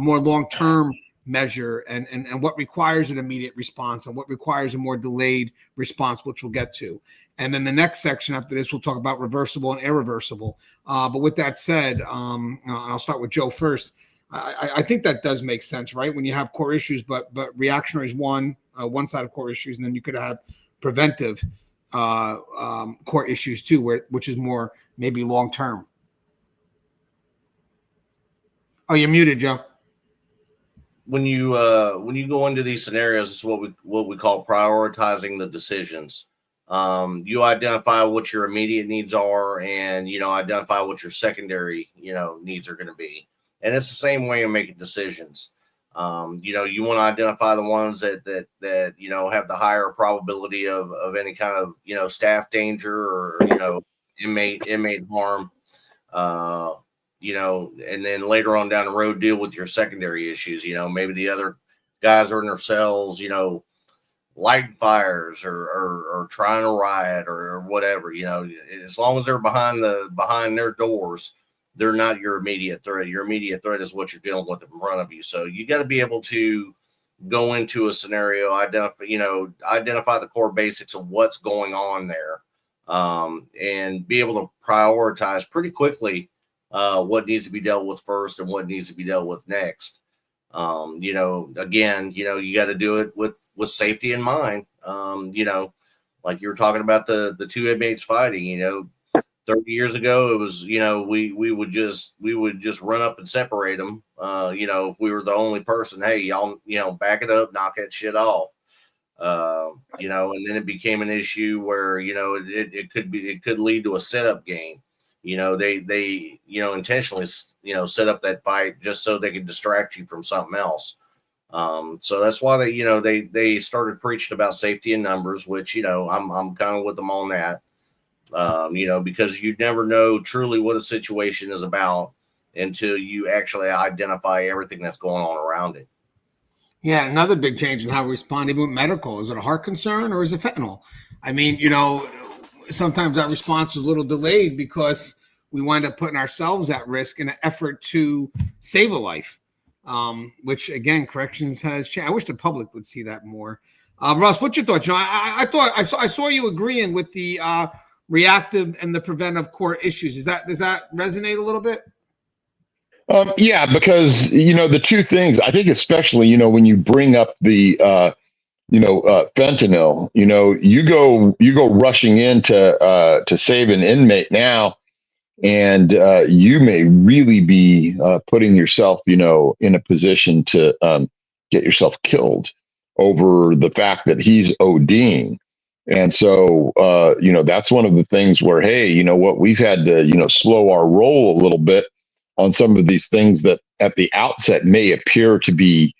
more long-term measure, and what requires an immediate response and what requires a more delayed response, which we'll get to. And then the next section after this, we'll talk about reversible and irreversible. But with that said, I'll start with Joe first. I think that does make sense, right? When you have core issues, but reactionary is one side of core issues, and then you could have preventive core issues too, which is more maybe long-term. Oh, you're muted, Joe. When you go into these scenarios, it's what we call prioritizing the decisions. You identify what your immediate needs are, and identify what your secondary needs are going to be. And it's the same way in making decisions. You want to identify the ones that have the higher probability of any kind of staff danger, or inmate harm. And then later on down the road, deal with your secondary issues. Maybe the other guys are in their cells, lighting fires or trying to riot or whatever. As long as they're behind their doors, they're not your immediate threat. Your immediate threat is what you're dealing with in front of you. So you got to be able to go into a scenario, identify the core basics of what's going on there, and be able to prioritize pretty quickly what needs to be dealt with first and what needs to be dealt with next. Again, you got to do it with safety in mind. Like you were talking about the two inmates fighting, 30 years ago, it was, we would just run up and separate them. If we were the only person, hey, y'all, back it up, knock that shit off. And then it became an issue where, it could lead to a setup game. They intentionally, set up that fight just so they could distract you from something else. So that's why they started preaching about safety in numbers, which, I'm kind of with them on that. Because you never know truly what a situation is about until you actually identify everything that's going on around it. Yeah, another big change in how we respond even with medical. Is it a heart concern or is it fentanyl? I mean, sometimes that response is a little delayed because we wind up putting ourselves at risk in an effort to save a life, which, again, corrections has changed. I wish the public would see that more. Russ, what's your thoughts? I saw you agreeing with the reactive and the preventive core issues. Does that resonate a little bit? Yeah, because the two things I think, especially when you bring up the fentanyl, you go rushing in to save an inmate now, and you may really be putting yourself in a position to get yourself killed over the fact that he's ODing. And so, that's one of the things where, hey, what, we've had to, slow our roll a little bit on some of these things that at the outset may appear to be,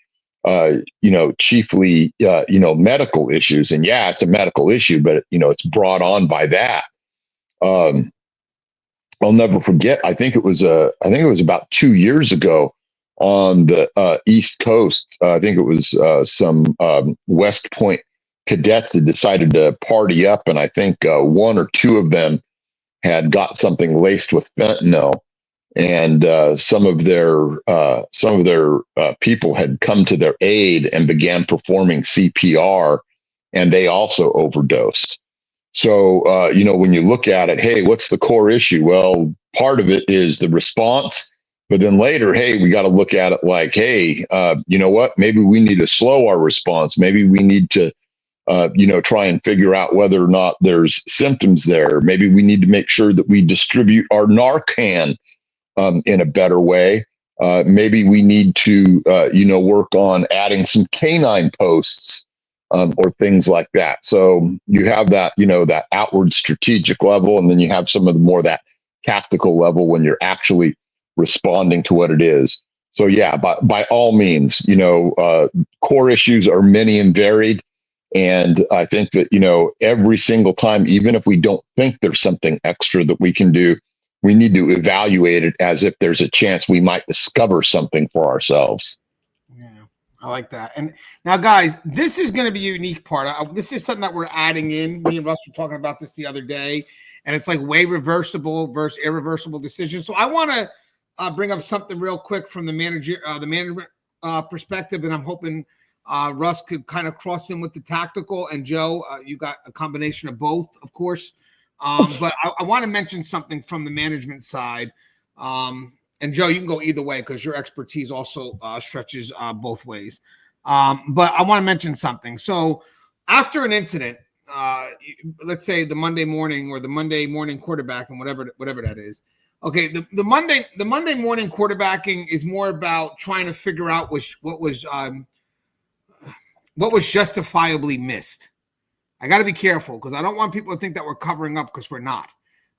chiefly, medical issues. And yeah, it's a medical issue, but, it's brought on by that. I'll never forget. I think it was about 2 years ago on the East Coast. I think it was some West Point cadets that decided to party up, and I think one or two of them had got something laced with fentanyl, and some of their people had come to their aid and began performing CPR, and they also overdosed. So when you look at it, hey, what's the core issue? Well, part of it is the response, but then later, hey, we got to look at it like, hey, you know what? Maybe we need to slow our response. Maybe we need to try and figure out whether or not there's symptoms there. Maybe we need to make sure that we distribute our Narcan in a better way. Maybe we need to, work on adding some canine posts or things like that. So you have that, that outward strategic level, and then you have some of the more that tactical level when you're actually responding to what it is. So yeah, by all means, core issues are many and varied. And I think that, every single time, even if we don't think there's something extra that we can do, we need to evaluate it as if there's a chance we might discover something for ourselves. Yeah, I like that. And now, guys, this is going to be a unique part. This is something that we're adding in. Me and Russ were talking about this the other day, and it's like way reversible versus irreversible decisions. So I want to bring up something real quick from the management perspective, and I'm hoping Russ could kind of cross in with the tactical, and Joe, you got a combination of both, of course. But I want to mention something from the management side. And Joe, you can go either way because your expertise also stretches both ways. But I want to mention something. So after an incident, let's say the Monday morning or the Monday morning quarterbacking, whatever that is. Okay, the Monday morning quarterbacking is more about trying to figure out what was justifiably missed. I got to be careful because I don't want people to think that we're covering up, because we're not.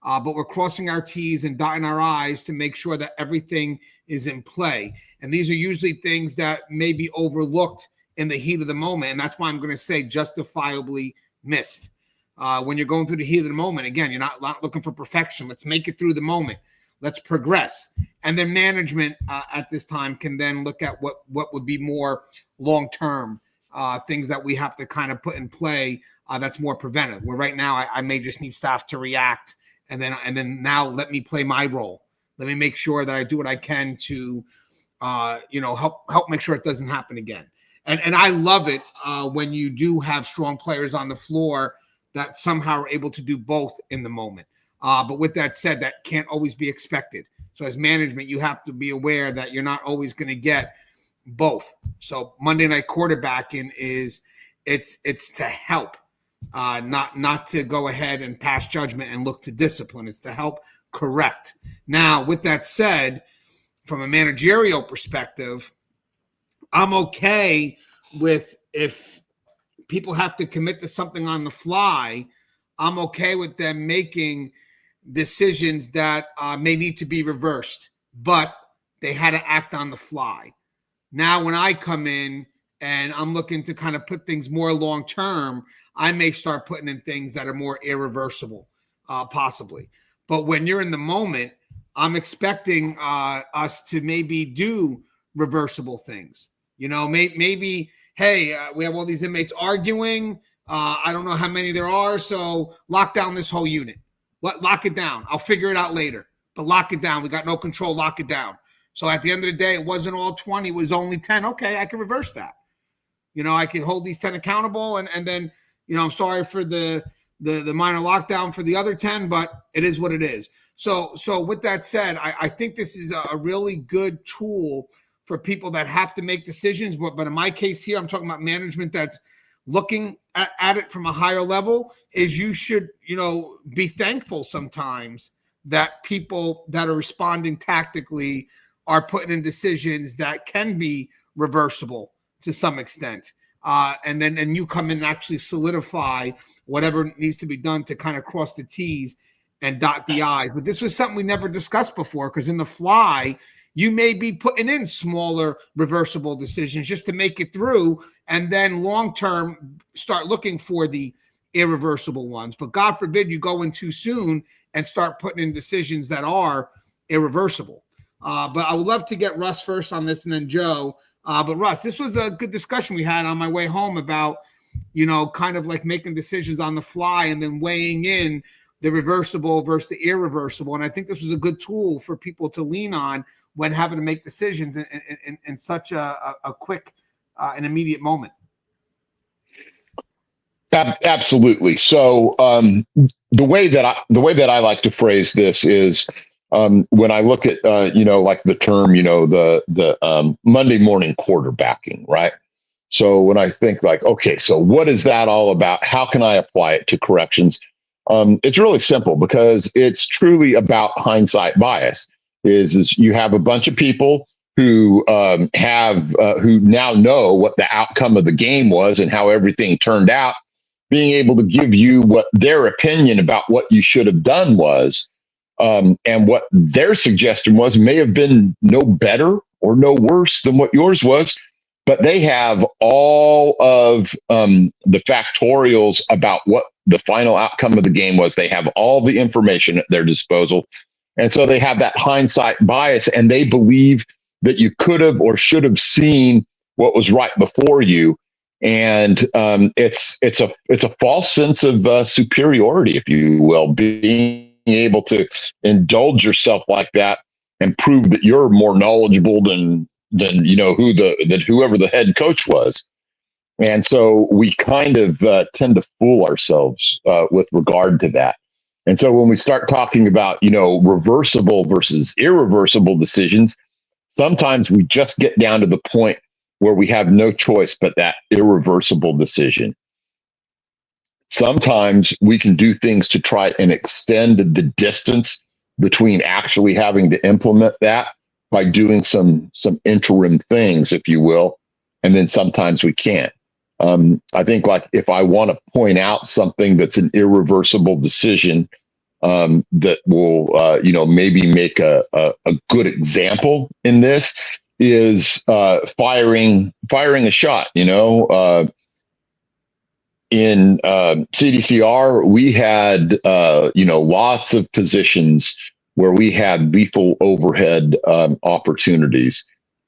But we're crossing our T's and dotting our I's to make sure that everything is in play. And these are usually things that may be overlooked in the heat of the moment. And that's why I'm going to say justifiably missed. When you're going through the heat of the moment, again, you're not looking for perfection. Let's make it through the moment. Let's progress. And then management at this time can then look at what would be more long-term things that we have to kind of put in play that's more preventive. Where right now I may just need staff to react, and then now let me play my role. Let me make sure that I do what I can to help make sure it doesn't happen again. And I love it when you do have strong players on the floor that somehow are able to do both in the moment. But with that said, that can't always be expected. So as management, you have to be aware that you're not always going to get both. So Monday night quarterbacking it's to help, not to go ahead and pass judgment and look to discipline. It's to help correct. Now, with that said, from a managerial perspective, I'm okay with if people have to commit to something on the fly. I'm okay with them making decisions that may need to be reversed, but they had to act on the fly. Now, when I come in and I'm looking to kind of put things more long-term, I may start putting in things that are more irreversible, possibly. But when you're in the moment, I'm expecting us to maybe do reversible things. Maybe, hey, we have all these inmates arguing. I don't know how many there are, so lock down this whole unit. Lock it down. I'll figure it out later. But lock it down. We got no control. Lock it down. So at the end of the day, it wasn't all 20. It was only 10. Okay, I can reverse that. I can hold these 10 accountable. And then, I'm sorry for the minor lockdown for the other 10, but it is what it is. So with that said, I think this is a really good tool for people that have to make decisions. But in my case here, I'm talking about management that's looking at it from a higher level. Is you should, be thankful sometimes that people that are responding tactically are putting in decisions that can be reversible to some extent. And then you come in and actually solidify whatever needs to be done to kind of cross the T's and dot the I's. But this was something we never discussed before, because in the fly, you may be putting in smaller reversible decisions just to make it through, and then long-term start looking for the irreversible ones. But God forbid you go in too soon and start putting in decisions that are irreversible. But I would love to get Russ first on this and then Joe. But Russ, this was a good discussion we had on my way home about, kind of like making decisions on the fly and then weighing in the reversible versus the irreversible. And I think this was a good tool for people to lean on when having to make decisions in such a quick and immediate moment. Absolutely. So the way that I like to phrase this is when I look at like the term the Monday morning quarterbacking, right? So when I think like, okay, so what is that all about? How can I apply it to corrections? It's really simple, because it's truly about hindsight bias. Is you have a bunch of people who who now know what the outcome of the game was and how everything turned out, being able to give you what their opinion about what you should have done was, and what their suggestion was may have been no better or no worse than what yours was, but they have all of the factorials about what the final outcome of the game was. They have all the information at their disposal. And so they have that hindsight bias, and they believe that you could have or should have seen what was right before you. And it's a false sense of superiority, if you will, being able to indulge yourself like that and prove that you're more knowledgeable than whoever the head coach was. And so we kind of tend to fool ourselves with regard to that. And so when we start talking about, reversible versus irreversible decisions, sometimes we just get down to the point where we have no choice but that irreversible decision. Sometimes we can do things to try and extend the distance between actually having to implement that by doing some interim things, if you will. And then sometimes we can't. I think, like, if I want to point out something that's an irreversible decision, that will, maybe make a good example in this is firing a shot. In CDCR, we had lots of positions where we had lethal overhead opportunities.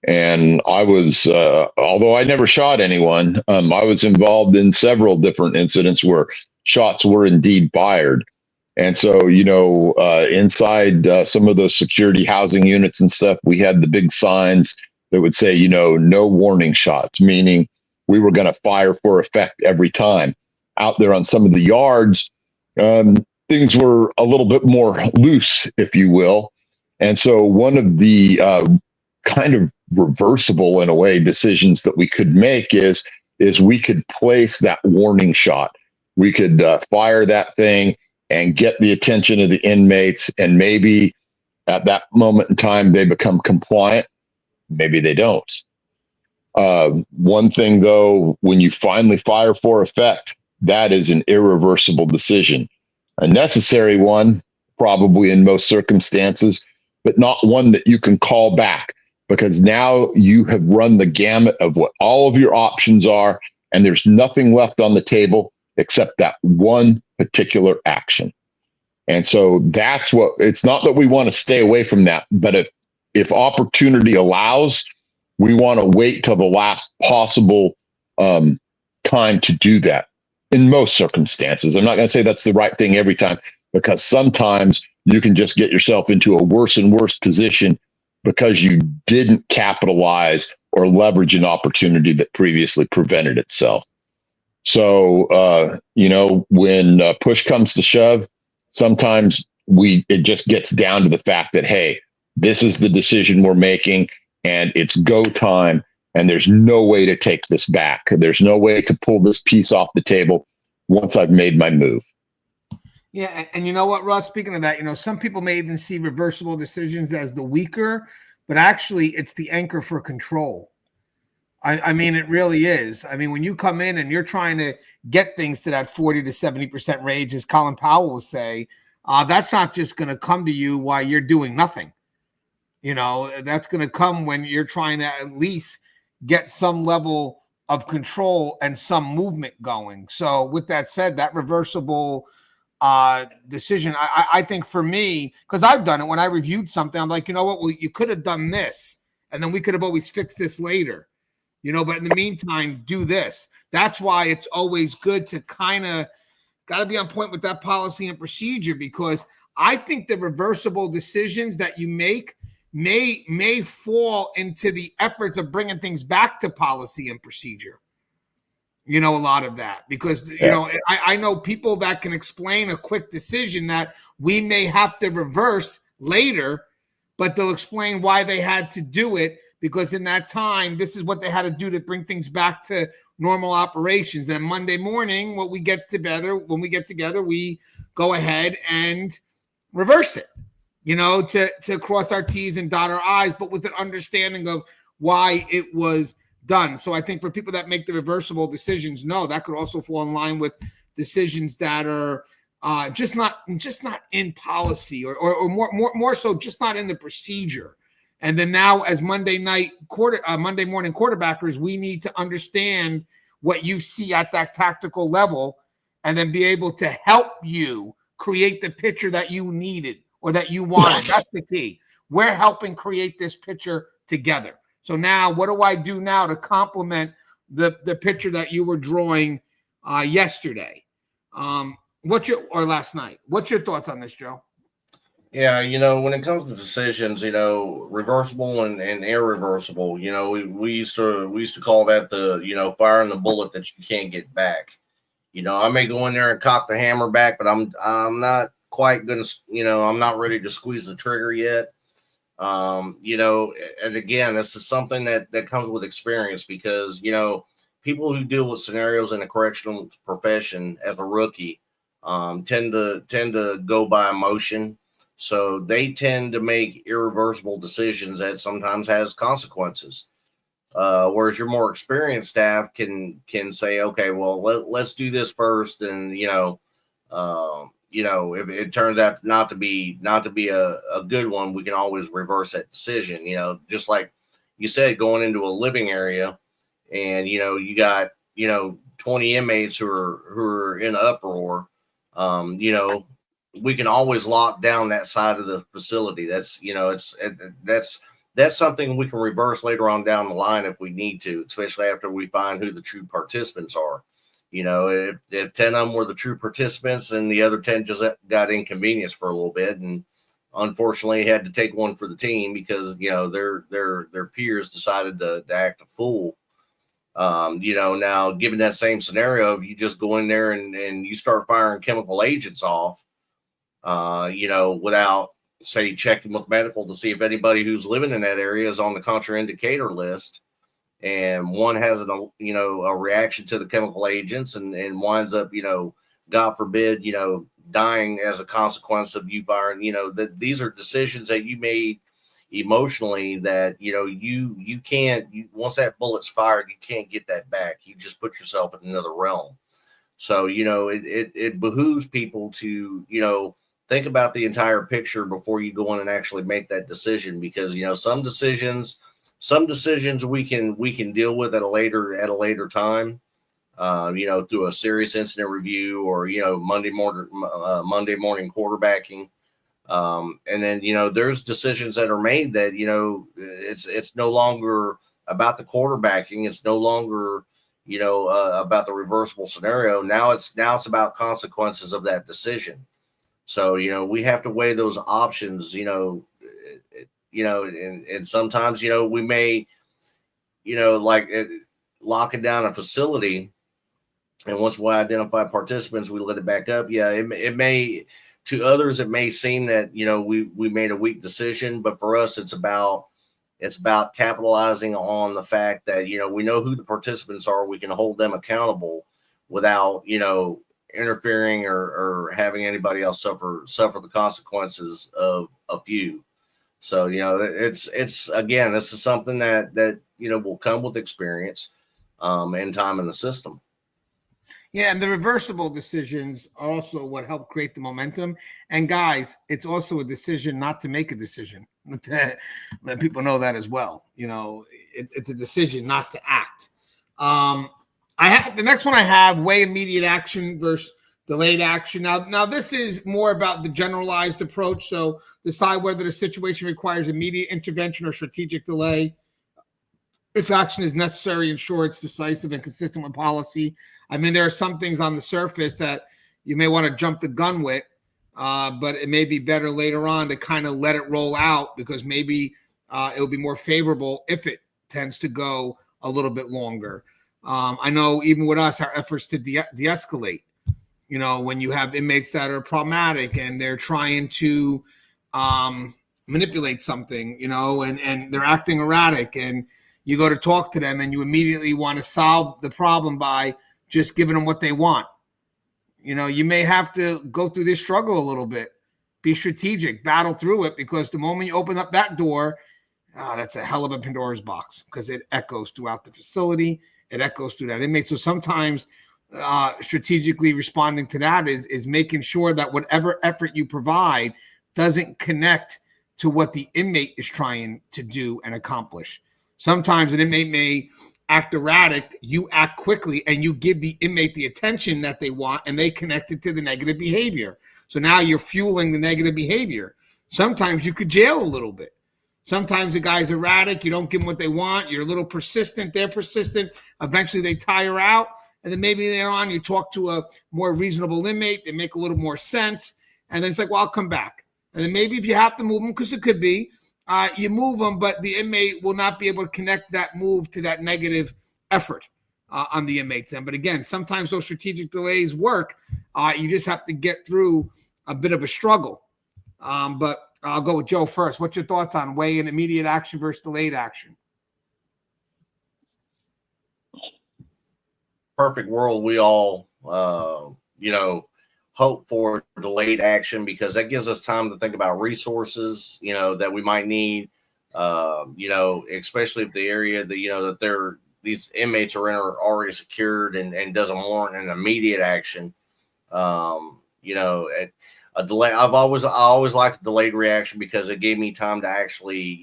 And I was, although I never shot anyone, I was involved in several different incidents where shots were indeed fired. And so, inside some of those security housing units and stuff, we had the big signs that would say, no warning shots, meaning we were going to fire for effect every time. Out there on some of the yards, things were a little bit more loose, if you will. And so one of the kind of reversible, in a way, decisions that we could make is we could place that warning shot. We could fire that thing and get the attention of the inmates, and maybe at that moment in time they become compliant, maybe they don't. One thing though, when you finally fire for effect, that is an irreversible decision, a necessary one probably in most circumstances, but not one that you can call back, because now you have run the gamut of what all of your options are, and there's nothing left on the table except that one particular action. And so that's what, it's not that we want to stay away from that, but if opportunity allows, we want to wait till the last possible time to do that in most circumstances. I'm not going to say that's the right thing every time, because sometimes you can just get yourself into a worse and worse position because you didn't capitalize or leverage an opportunity that previously prevented itself. So, when push comes to shove, sometimes it just gets down to the fact that, hey, this is the decision we're making and it's go time, and there's no way to take this back. There's no way to pull this piece off the table once I've made my move. Yeah, and you know what, Russ, speaking of that, some people may even see reversible decisions as the weaker, but actually it's the anchor for control. I mean, it really is. I mean, when you come in and you're trying to get things to that 40 to 70% range, as Colin Powell will say, that's not just going to come to you while you're doing nothing. That's going to come when you're trying to at least get some level of control and some movement going. So with that said, that reversible decision, I think for me, because I've done it when I reviewed something, I'm like, you know what, well, you could have done this, and then we could have always fixed this later. But in the meantime, do this. That's why it's always good to kind of got to be on point with that policy and procedure, because I think the reversible decisions that you make may fall into the efforts of bringing things back to policy and procedure. A lot of that, because, I know people that can explain a quick decision that we may have to reverse later, but they'll explain why they had to do it, because in that time, this is what they had to do to bring things back to normal operations. And Monday morning, when we get together, we go ahead and reverse it, to cross our T's and dot our I's, but with an understanding of why it was done. So I think for people that make the reversible decisions, no, that could also fall in line with decisions that are just not in policy, or more so just not in the procedure. And then now, as Monday morning quarterbackers, we need to understand what you see at that tactical level, and then be able to help you create the picture that you needed or that you wanted. That's the key. We're helping create this picture together. So now, what do I do now to complement the picture that you were drawing yesterday? Or last night? What's your thoughts on this, Joe? Yeah, when it comes to decisions, reversible and irreversible, we used to call that the, firing the bullet that you can't get back. I may go in there and cock the hammer back, but I'm not quite going to, I'm not ready to squeeze the trigger yet. And again, this is something that comes with experience, because, people who deal with scenarios in the correctional profession as a rookie tend to go by emotion. So they tend to make irreversible decisions that sometimes has consequences. Whereas your more experienced staff can say, okay, well, let's do this first. And, if it turns out not to be a good one, we can always reverse that decision. Just like you said, going into a living area, and, you got, 20 inmates who are in uproar, we can always lock down that side of the facility. That's, that's something we can reverse later on down the line if we need to, especially after we find who the true participants are. If 10 of them were the true participants and the other 10 just got inconvenienced for a little bit, and unfortunately had to take one for the team because, their peers decided to act a fool. Now given that same scenario, if you just go in there and you start firing chemical agents off, without, say, checking with medical to see if anybody who's living in that area is on the contraindicator list, and one has a reaction to the chemical agents and winds up, God forbid, dying as a consequence of you firing, that these are decisions that you made emotionally that, you can't, once that bullet's fired, you can't get that back. You just put yourself in another realm. So, it behooves people to, think about the entire picture before you go in and actually make that decision, because, some decisions we can deal with at a later time, through a serious incident review or, Monday morning quarterbacking. And then, there's decisions that are made that, it's no longer about the quarterbacking. It's no longer, about the reversible scenario. Now it's about consequences of that decision. So, we have to weigh those options, and sometimes, we may, locking down a facility, and once we identify participants, we let it back up. Yeah, it may, to others, it may seem that, we made a weak decision, but for us, it's about capitalizing on the fact that, we know who the participants are. We can hold them accountable without, interfering or having anybody else suffer the consequences of a few. So, it's again, this is something that will come with experience and time in the system. Yeah, and the reversible decisions are also what help create the momentum. And guys, it's also a decision not to make a decision. Let people know that as well. It's a decision not to act. I have the next one. I have weigh immediate action versus delayed action. Now this is more about the generalized approach. So decide whether the situation requires immediate intervention or strategic delay. If action is necessary, ensure it's decisive and consistent with policy. I mean, there are some things on the surface that you may want to jump the gun with, but it may be better later on to kind of let it roll out, because maybe it will be more favorable if it tends to go a little bit longer. I know even with us, our efforts to de-escalate, when you have inmates that are problematic and they're trying to manipulate something, and they're acting erratic, and you go to talk to them and you immediately want to solve the problem by just giving them what they want. You may have to go through this struggle a little bit, be strategic, battle through it, because the moment you open up that door, that's a hell of a Pandora's box, because it echoes throughout the facility. It echoes through that inmate. So sometimes strategically responding to that is making sure that whatever effort you provide doesn't connect to what the inmate is trying to do and accomplish. Sometimes an inmate may act erratic, you act quickly, and you give the inmate the attention that they want, and they connect it to the negative behavior. So now you're fueling the negative behavior. Sometimes you could jail a little bit. Sometimes the guy's erratic, you don't give them what they want, you're a little persistent, they're persistent, eventually they tire out, and then maybe later on you talk to a more reasonable inmate, they make a little more sense, and then it's like, well, I'll come back. And then maybe if you have to move them, because it could be, you move them, but the inmate will not be able to connect that move to that negative effort on the inmate's end. But again, sometimes those strategic delays work. You just have to get through a bit of a struggle. But I'll go with Joe first. What's your thoughts on weigh in immediate action versus delayed action? Perfect world, we all, hope for delayed action, because that gives us time to think about resources, that we might need, especially if the area that, these inmates are in are already secured and doesn't warrant an immediate action. A delay. I always liked delayed reaction, because it gave me time to actually,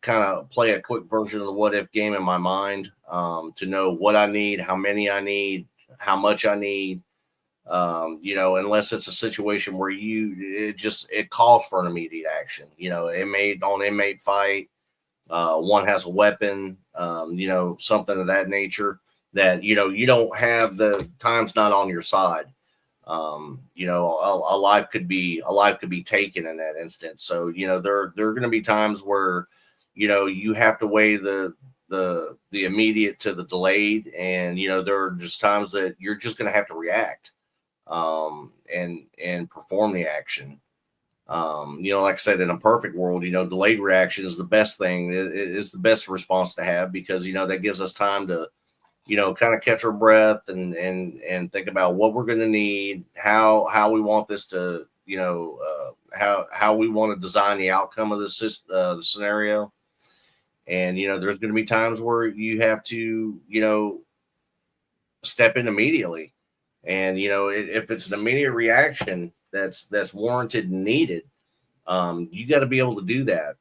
kind of play a quick version of the what if game in my mind, to know what I need, how many I need, how much I need, Unless it's a situation where it calls for an immediate action. Inmate on inmate fight, one has a weapon, something of that nature that, you don't have, the time's not on your side. A life could be taken in that instance. So, there are going to be times where, you have to weigh the immediate to the delayed. And, there are just times that you're just going to have to react, and perform the action. Like I said, in a perfect world, delayed reaction is the best thing. It's the best response to have, because, that gives us time to, kind of catch our breath and think about what we're going to need, how we want this to, how we want to design the outcome of the scenario. And, there's going to be times where you have to, step in immediately. And, if it's an immediate reaction that's warranted and needed, you got to be able to do that.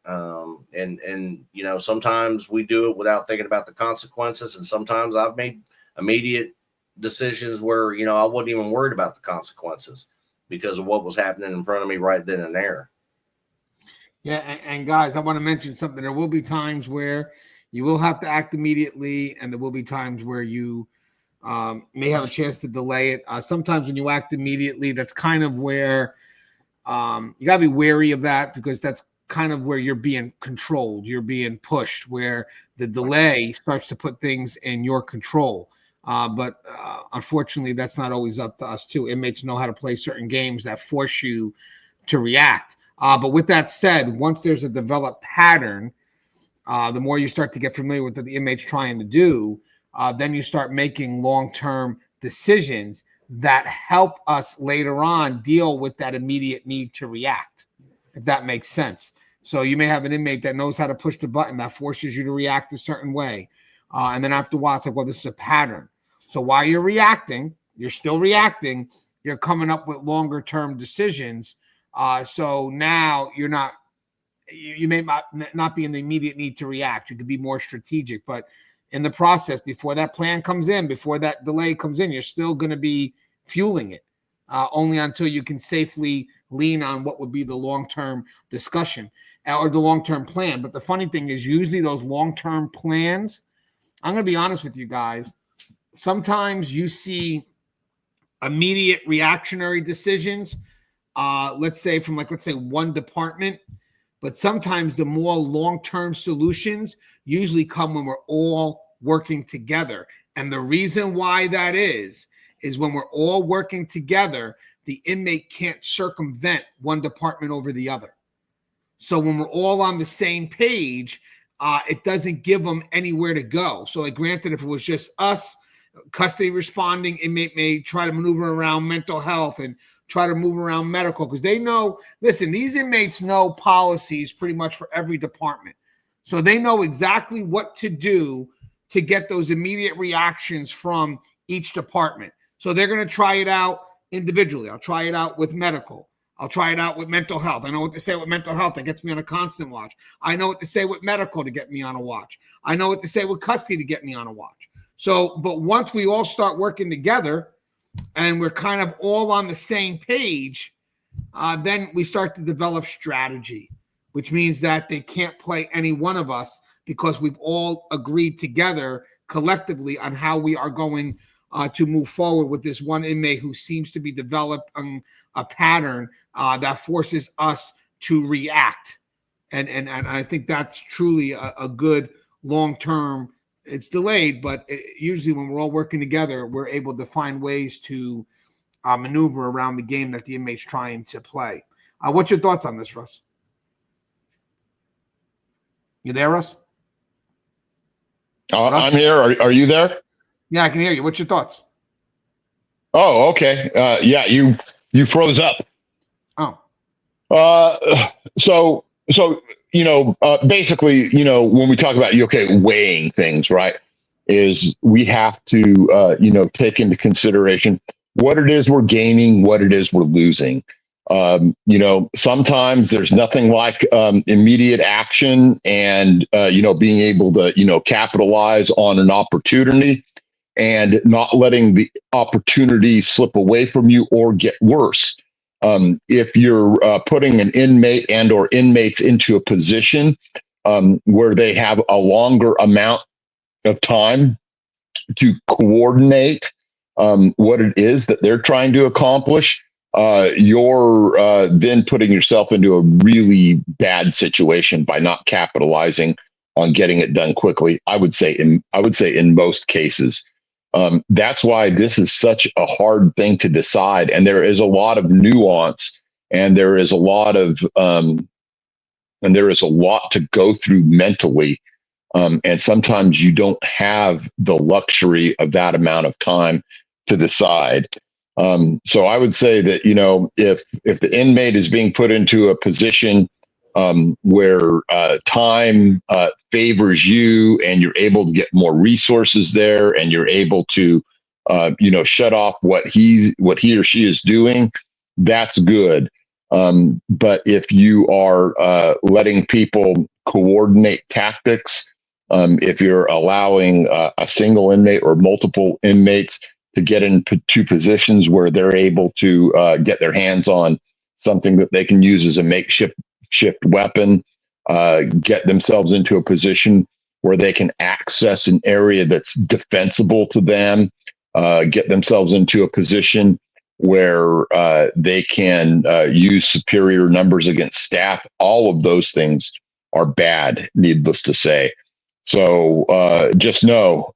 And sometimes we do it without thinking about the consequences. And sometimes I've made immediate decisions where, I wasn't even worried about the consequences because of what was happening in front of me right then and there. Yeah. And guys, I want to mention something. There will be times where you will have to act immediately, and there will be times where you may have a chance to delay it. Sometimes when you act immediately, that's kind of where you got to be wary of that, because that's kind of where you're being controlled. You're being pushed, where the delay starts to put things in your control. But unfortunately, that's not always up to us too. Inmates know how to play certain games that force you to react. But with that said, once there's a developed pattern, the more you start to get familiar with what the inmate's trying to do, then you start making long-term decisions that help us later on deal with that immediate need to react, if that makes sense. So you may have an inmate that knows how to push the button that forces you to react a certain way. And then after a while, it's like, well, this is a pattern. So while you're reacting, you're still reacting, you're coming up with longer term decisions. So now you may not be in the immediate need to react. You could be more strategic, but in the process, before that plan comes in, before that delay comes in, you're still going to be fueling it, only until you can safely lean on what would be the long-term discussion or the long-term plan. But the funny thing is, usually those long-term plans, I'm going to be honest with you guys, sometimes you see immediate reactionary decisions, let's say one department, but sometimes the more long-term solutions usually come when we're all working together. And the reason why that is when we're all working together, the inmate can't circumvent one department over the other. So when we're all on the same page, it doesn't give them anywhere to go. So like, granted, if it was just us, custody responding, inmate may try to maneuver around mental health and try to move around medical, because they know, listen, these inmates know policies pretty much for every department. So they know exactly what to do to get those immediate reactions from each department. So they're going to try it out individually. I'll try it out with medical. I'll try it out with mental health. I know what to say with mental health that gets me on a constant watch. I know what to say with medical to get me on a watch. I know what to say with custody to get me on a watch. So, but once we all start working together and we're kind of all on the same page, then we start to develop strategy, which means that they can't play any one of us, because we've all agreed together collectively on how we are going to move forward with this one inmate who seems to be developing a pattern that forces us to react. And I think that's truly a good long-term. It's delayed, but usually when we're all working together, we're able to find ways to maneuver around the game that the inmate's trying to play. What's your thoughts on this, Russ? You there, Russ? Russ? I'm here. Are you there? Yeah, I can hear you. What's your thoughts? Oh, okay. Yeah, you froze up. Oh. So basically, when we talk about weighing things, right, is we have to take into consideration what it is we're gaining, what it is we're losing. Sometimes there's nothing like immediate action and being able to capitalize on an opportunity. and not letting the opportunity slip away from you or get worse. If you're putting an inmate and or inmates into a position where they have a longer amount of time to coordinate what it is that they're trying to accomplish, you're then putting yourself into a really bad situation by not capitalizing on getting it done quickly. I would say in most cases. That's why this is such a hard thing to decide, and there is a lot of nuance, and there is a lot to go through mentally, and sometimes you don't have the luxury of that amount of time to decide. So I would say that, if the inmate is being put into a position where time favors you, and you're able to get more resources there, and you're able to shut off what he or she is doing, that's good. But if you are letting people coordinate tactics, if you're allowing a single inmate or multiple inmates to get into positions where they're able to get their hands on something that they can use as a makeshift weapon, get themselves into a position where they can access an area that's defensible to them, get themselves into a position where they can use superior numbers against staff. All of those things are bad, needless to say. So just know,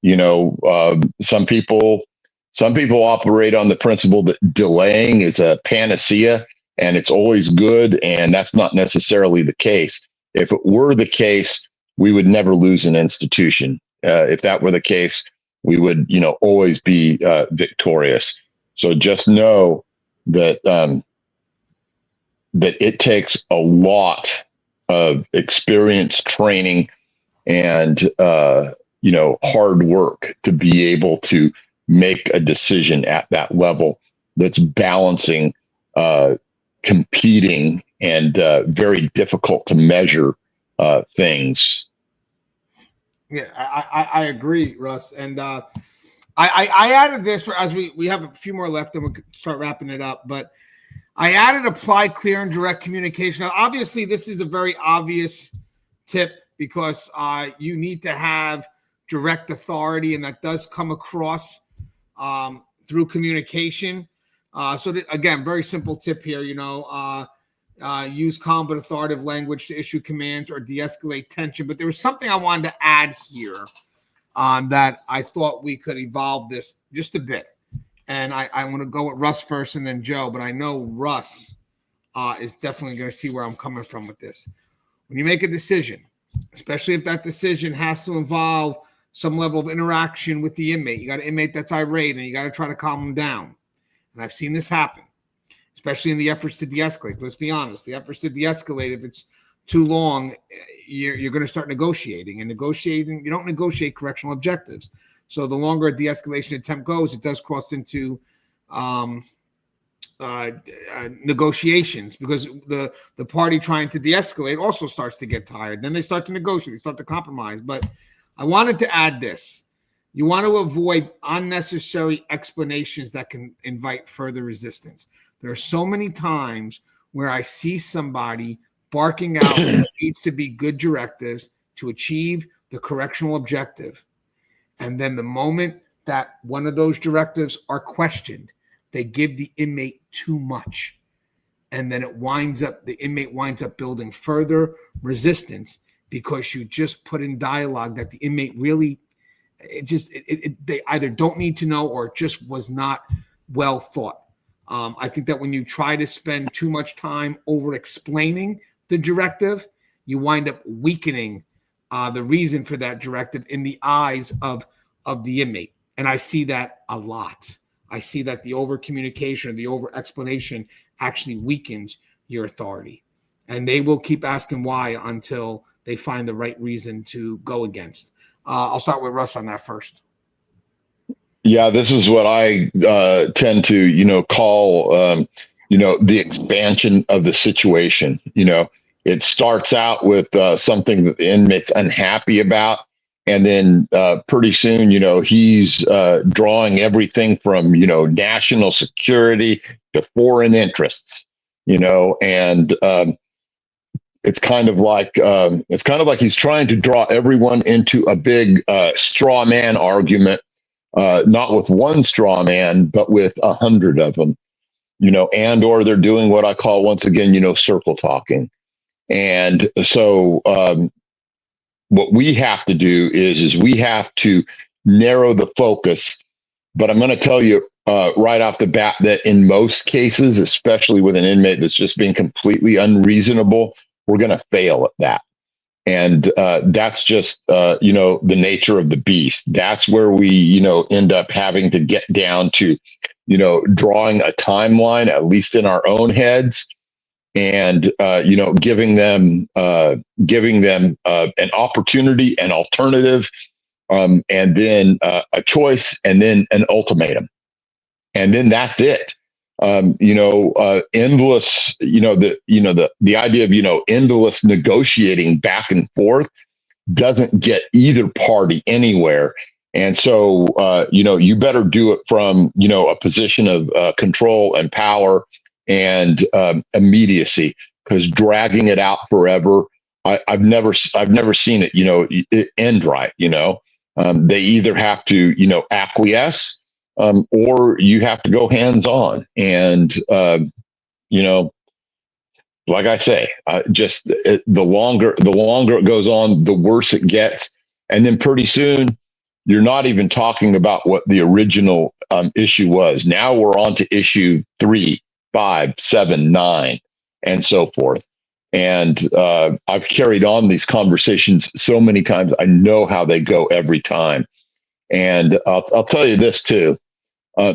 some people operate on the principle that delaying is a panacea and it's always good, and that's not necessarily the case. If it were the case, we would never lose an institution. If that were the case, we would, always be victorious. So just know that that it takes a lot of experience, training, and hard work to be able to make a decision at that level that's balancing competing and very difficult to measure things. Yeah, I agree, Russ. And I added this as we have a few more left, and we'll start wrapping it up. But I added apply clear and direct communication. Now, obviously, this is a very obvious tip because you need to have direct authority, and that does come across through communication. Again, very simple tip here. Use calm but authoritative language to issue commands or de-escalate tension. But there was something I wanted to add here that I thought we could evolve this just a bit. And I want to go with Russ first and then Joe, but I know Russ is definitely going to see where I'm coming from with this. When you make a decision, especially if that decision has to involve some level of interaction with the inmate, you got an inmate that's irate and you got to try to calm them down. And I've seen this happen, especially in the efforts to de-escalate. Let's be honest, the efforts to de-escalate, if it's too long, you're going to start negotiating. And negotiating, you don't negotiate correctional objectives. So the longer a de-escalation attempt goes, it does cross into negotiations, because the party trying to de-escalate also starts to get tired. Then they start to negotiate, they start to compromise. But I wanted to add this. You want to avoid unnecessary explanations that can invite further resistance. There are so many times where I see somebody barking out what needs to be good directives to achieve the correctional objective. And then the moment that one of those directives are questioned, they give the inmate too much. And then the inmate winds up building further resistance because you just put in dialogue that the inmate really, they either don't need to know or it just was not well thought. I think that when you try to spend too much time over explaining the directive, you wind up weakening the reason for that directive in the eyes of the inmate. And I see that a lot. I see that the over communication, the over explanation actually weakens your authority. And they will keep asking why until they find the right reason to go against. I'll start with Russ on that first. Yeah, this is what I tend to, call, the expansion of the situation. It starts out with something that the inmate's unhappy about, And then pretty soon, he's drawing everything from, national security to foreign interests, and it's kind of like he's trying to draw everyone into a big straw man argument, not with one straw man, but with 100 of them, and or they're doing what I call, once again, circle talking. And so what we have to do is we have to narrow the focus. But I'm going to tell you right off the bat that in most cases, especially with an inmate that's just being completely unreasonable, we're going to fail at that. And that's just, the nature of the beast. That's where we, end up having to get down to, drawing a timeline, at least in our own heads, and giving them an opportunity, an alternative, and then a choice, and then an ultimatum, and then that's it. Endless, the idea of endless negotiating back and forth doesn't get either party anywhere. And so, you better do it from, a position of control and power and immediacy, because dragging it out forever, I've never seen it, end right. They either have to, acquiesce, or you have to go hands on. And, you know, like I say, the longer it goes on, the worse it gets. And then pretty soon, you're not even talking about what the original issue was. Now we're on to issue 3, 5, 7, 9, and so forth. And I've carried on these conversations so many times. I know how they go every time. And I'll tell you this too.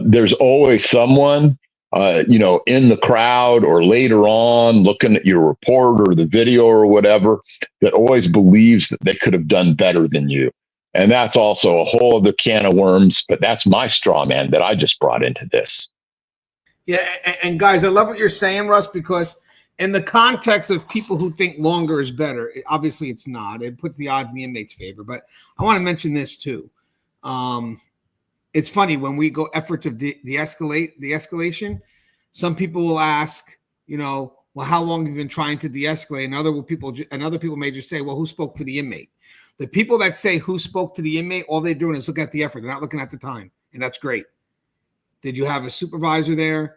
There's always someone, in the crowd or later on looking at your report or the video or whatever, that always believes that they could have done better than you. And that's also a whole other can of worms, but that's my straw man that I just brought into this. Yeah. And guys, I love what you're saying, Russ, because in the context of people who think longer is better, obviously it's not. It puts the odds in the inmate's favor. But I want to mention this too. It's funny when we go efforts of de-escalation, some people will ask, well, how long have you been trying to de-escalate? And other people may just say, well, who spoke to the inmate? The people that say who spoke to the inmate, all they're doing is look at the effort. They're not looking at the time. And that's great. Did you have a supervisor there?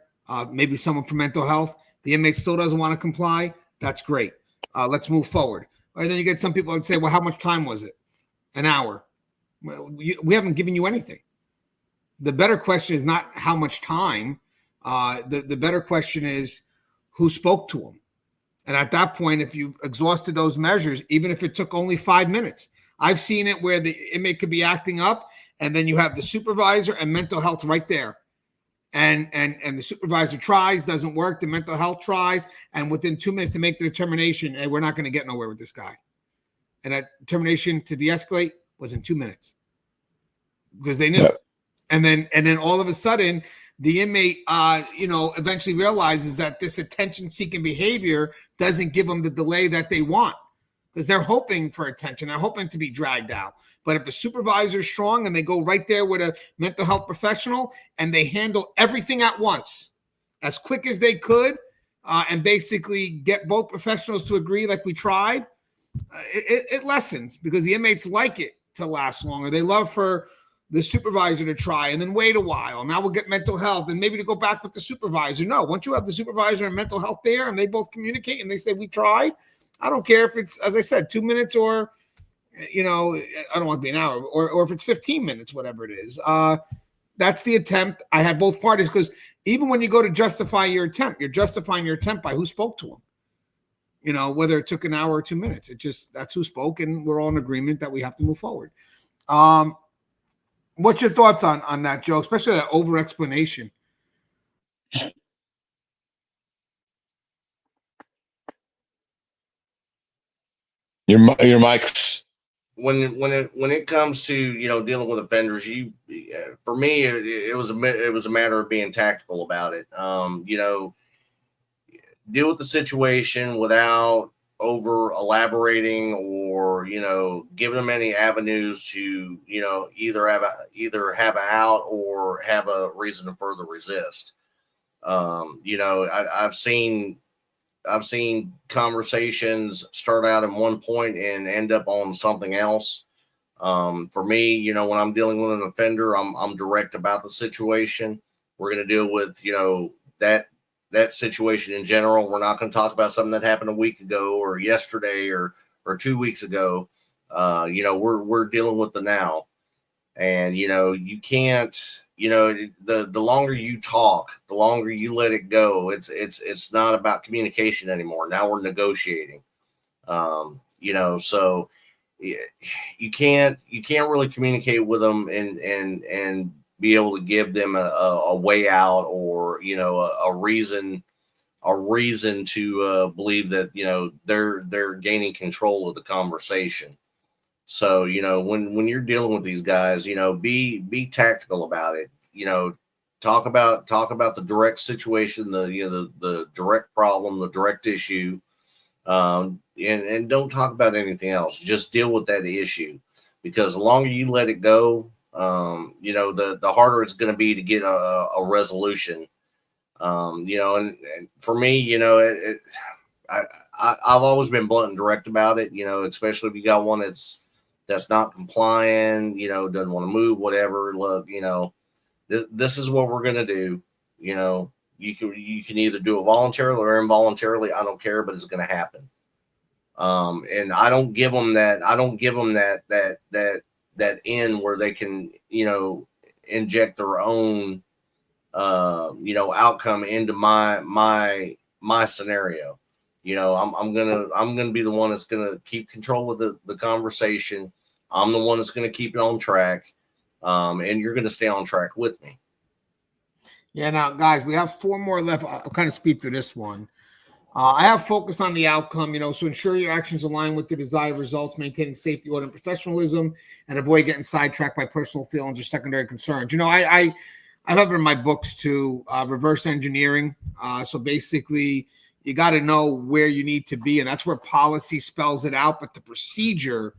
Maybe someone from mental health? The inmate still doesn't want to comply. That's great. Let's move forward. And then you get some people that say, well, how much time was it? An hour. Well, we haven't given you anything. The better question is not how much time. The better question is who spoke to him. And at that point, if you've exhausted those measures, even if it took only 5 minutes, I've seen it where the inmate could be acting up, and then you have the supervisor and mental health right there. And the supervisor tries, doesn't work. The mental health tries, and within 2 minutes to make the determination, hey, we're not going to get nowhere with this guy. And that determination to de-escalate was in 2 minutes because they knew. Yep. And then all of a sudden, the inmate, eventually realizes that this attention-seeking behavior doesn't give them the delay that they want, because they're hoping for attention. They're hoping to be dragged out. But if the supervisor is strong and they go right there with a mental health professional and they handle everything at once as quick as they could, and basically get both professionals to agree like we tried, it lessens, because the inmates like it to last longer. They love for the supervisor to try and then wait a while. Now we'll get mental health and maybe to go back with the supervisor. No, once you have the supervisor and mental health there and they both communicate and they say, we tried, I don't care if it's, as I said, 2 minutes or, I don't want to be an hour, or if it's 15 minutes, whatever it is. That's the attempt. I had both parties, because even when you go to justify your attempt, you're justifying your attempt by who spoke to him. Whether it took an hour or 2 minutes, that's who spoke, and we're all in agreement that we have to move forward. What's your thoughts on that, Joe, especially that over explanation? Your mic's when it comes to dealing with offenders, for me it was a matter of being tactical about it. Deal with the situation without over elaborating or, giving them any avenues to, either have an out or have a reason to further resist. I've seen conversations start out at one point and end up on something else. For me, when I'm dealing with an offender, I'm direct about the situation. We're going to deal with, that situation in general. We're not going to talk about something that happened a week ago or yesterday or 2 weeks ago. We're dealing with the now, and, you can't, the longer you talk, the longer you let it go. It's not about communication anymore. Now we're negotiating. So you can't really communicate with them and be able to give them a way out or, a reason to believe that, they're gaining control of the conversation. So, when you're dealing with these guys, be tactical about it. Talk about the direct situation, the direct problem, the direct issue, and don't talk about anything else. Just deal with that issue, because the longer you let it go, the harder it's going to be to get a resolution. And for me, I've always been blunt and direct about it. Especially if you got one that's not complying, doesn't want to move, whatever. Look, this is what we're going to do. You can either do it voluntarily or involuntarily. I don't care, but it's going to happen. And I don't give them that end where they can, inject their own, outcome into my scenario. I'm gonna be the one that's gonna keep control of the conversation. I'm the one that's gonna keep it on track, and you're gonna stay on track with me. Yeah. Now, guys, we have 4 more left. I'll kind of speed through this one. I have focus on the outcome, so ensure your actions align with the desired results, maintaining safety, order, and professionalism, and avoid getting sidetracked by personal feelings or secondary concerns. I have in my books to reverse engineering. So basically, you got to know where you need to be, and that's where policy spells it out. But the procedure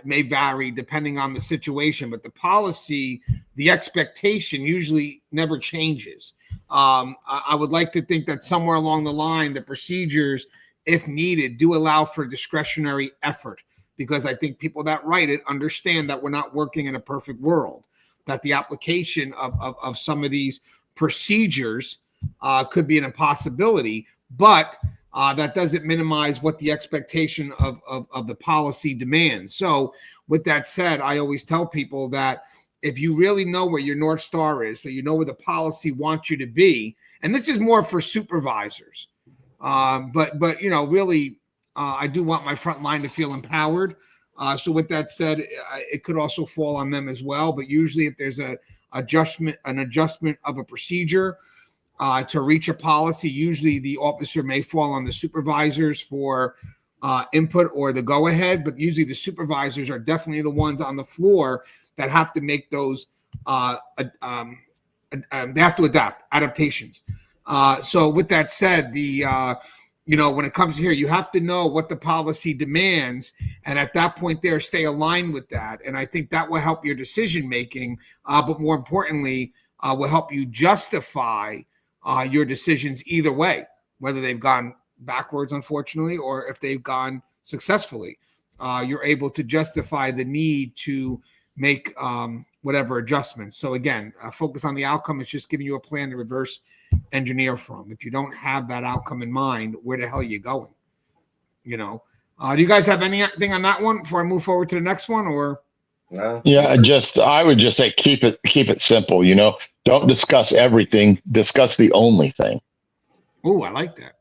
may vary depending on the situation. But the policy, the expectation usually never changes. I would like to think that somewhere along the line, the procedures, if needed, do allow for discretionary effort, because I think people that write it understand that we're not working in a perfect world, that the application of some of these procedures could be an impossibility, but that doesn't minimize what the expectation of the policy demands. So with that said, I always tell people that if you really know where your North Star is, so you know where the policy wants you to be, and this is more for supervisors, but really, I do want my front line to feel empowered. So with that said, it could also fall on them as well. But usually if there's an adjustment of a procedure to reach a policy, usually the officer may fall on the supervisors for input or the go ahead. But usually the supervisors are definitely the ones on the floor that have to make those, they have to adaptations. So with that said, when it comes to here, you have to know what the policy demands, and at that point there, stay aligned with that. And I think that will help your decision making, but more importantly, will help you justify your decisions either way, whether they've gone backwards, unfortunately, or if they've gone successfully. You're able to justify the need to make whatever adjustments. So again, focus on the outcome. It's just giving you a plan to reverse engineer from. If you don't have that outcome in mind, where the hell are you going? Do you guys have anything on that one before I move forward to the next one? Or yeah, I would just say keep it simple. Don't discuss everything. Discuss the only thing. Oh, I like that.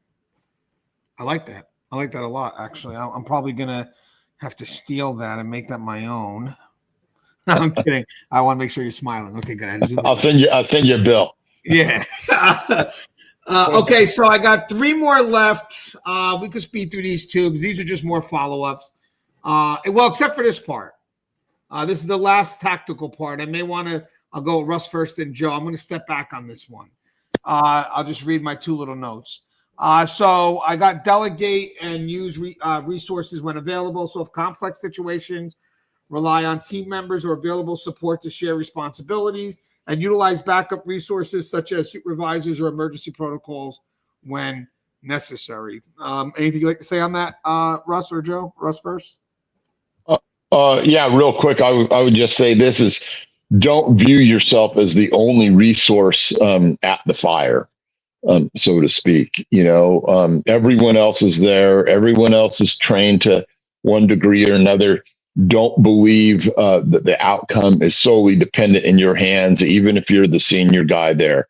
I like that a lot. Actually, I'm probably gonna have to steal that and make that my own. No, I'm kidding. I want to make sure you're smiling. Okay, good. I'll send you a bill. Yeah. Okay, so I got 3 more left. We could speed through these 2 because these are just more follow-ups. Well, except for this part. This is the last tactical part. I'll go Russ first and Joe. I'm going to step back on this one. I'll just read my 2 little notes. So I got delegate and use resources when available. So if complex situations, rely on team members or available support to share responsibilities, and utilize backup resources such as supervisors or emergency protocols when necessary. Anything you'd like to say on that, Russ or Joe? Russ first. Yeah, real quick, I would just say this is don't view yourself as the only resource at the fire, so to speak. Everyone else is there. Everyone else is trained to one degree or another. Don't believe that the outcome is solely dependent in your hands, even if you're the senior guy there.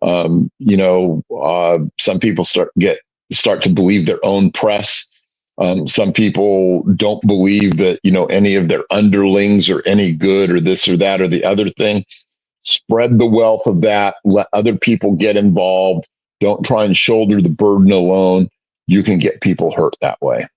Some people start to believe their own press. Some people don't believe that, any of their underlings are any good or this or that or the other thing. Spread the wealth of that. Let other people get involved. Don't try and shoulder the burden alone. You can get people hurt that way.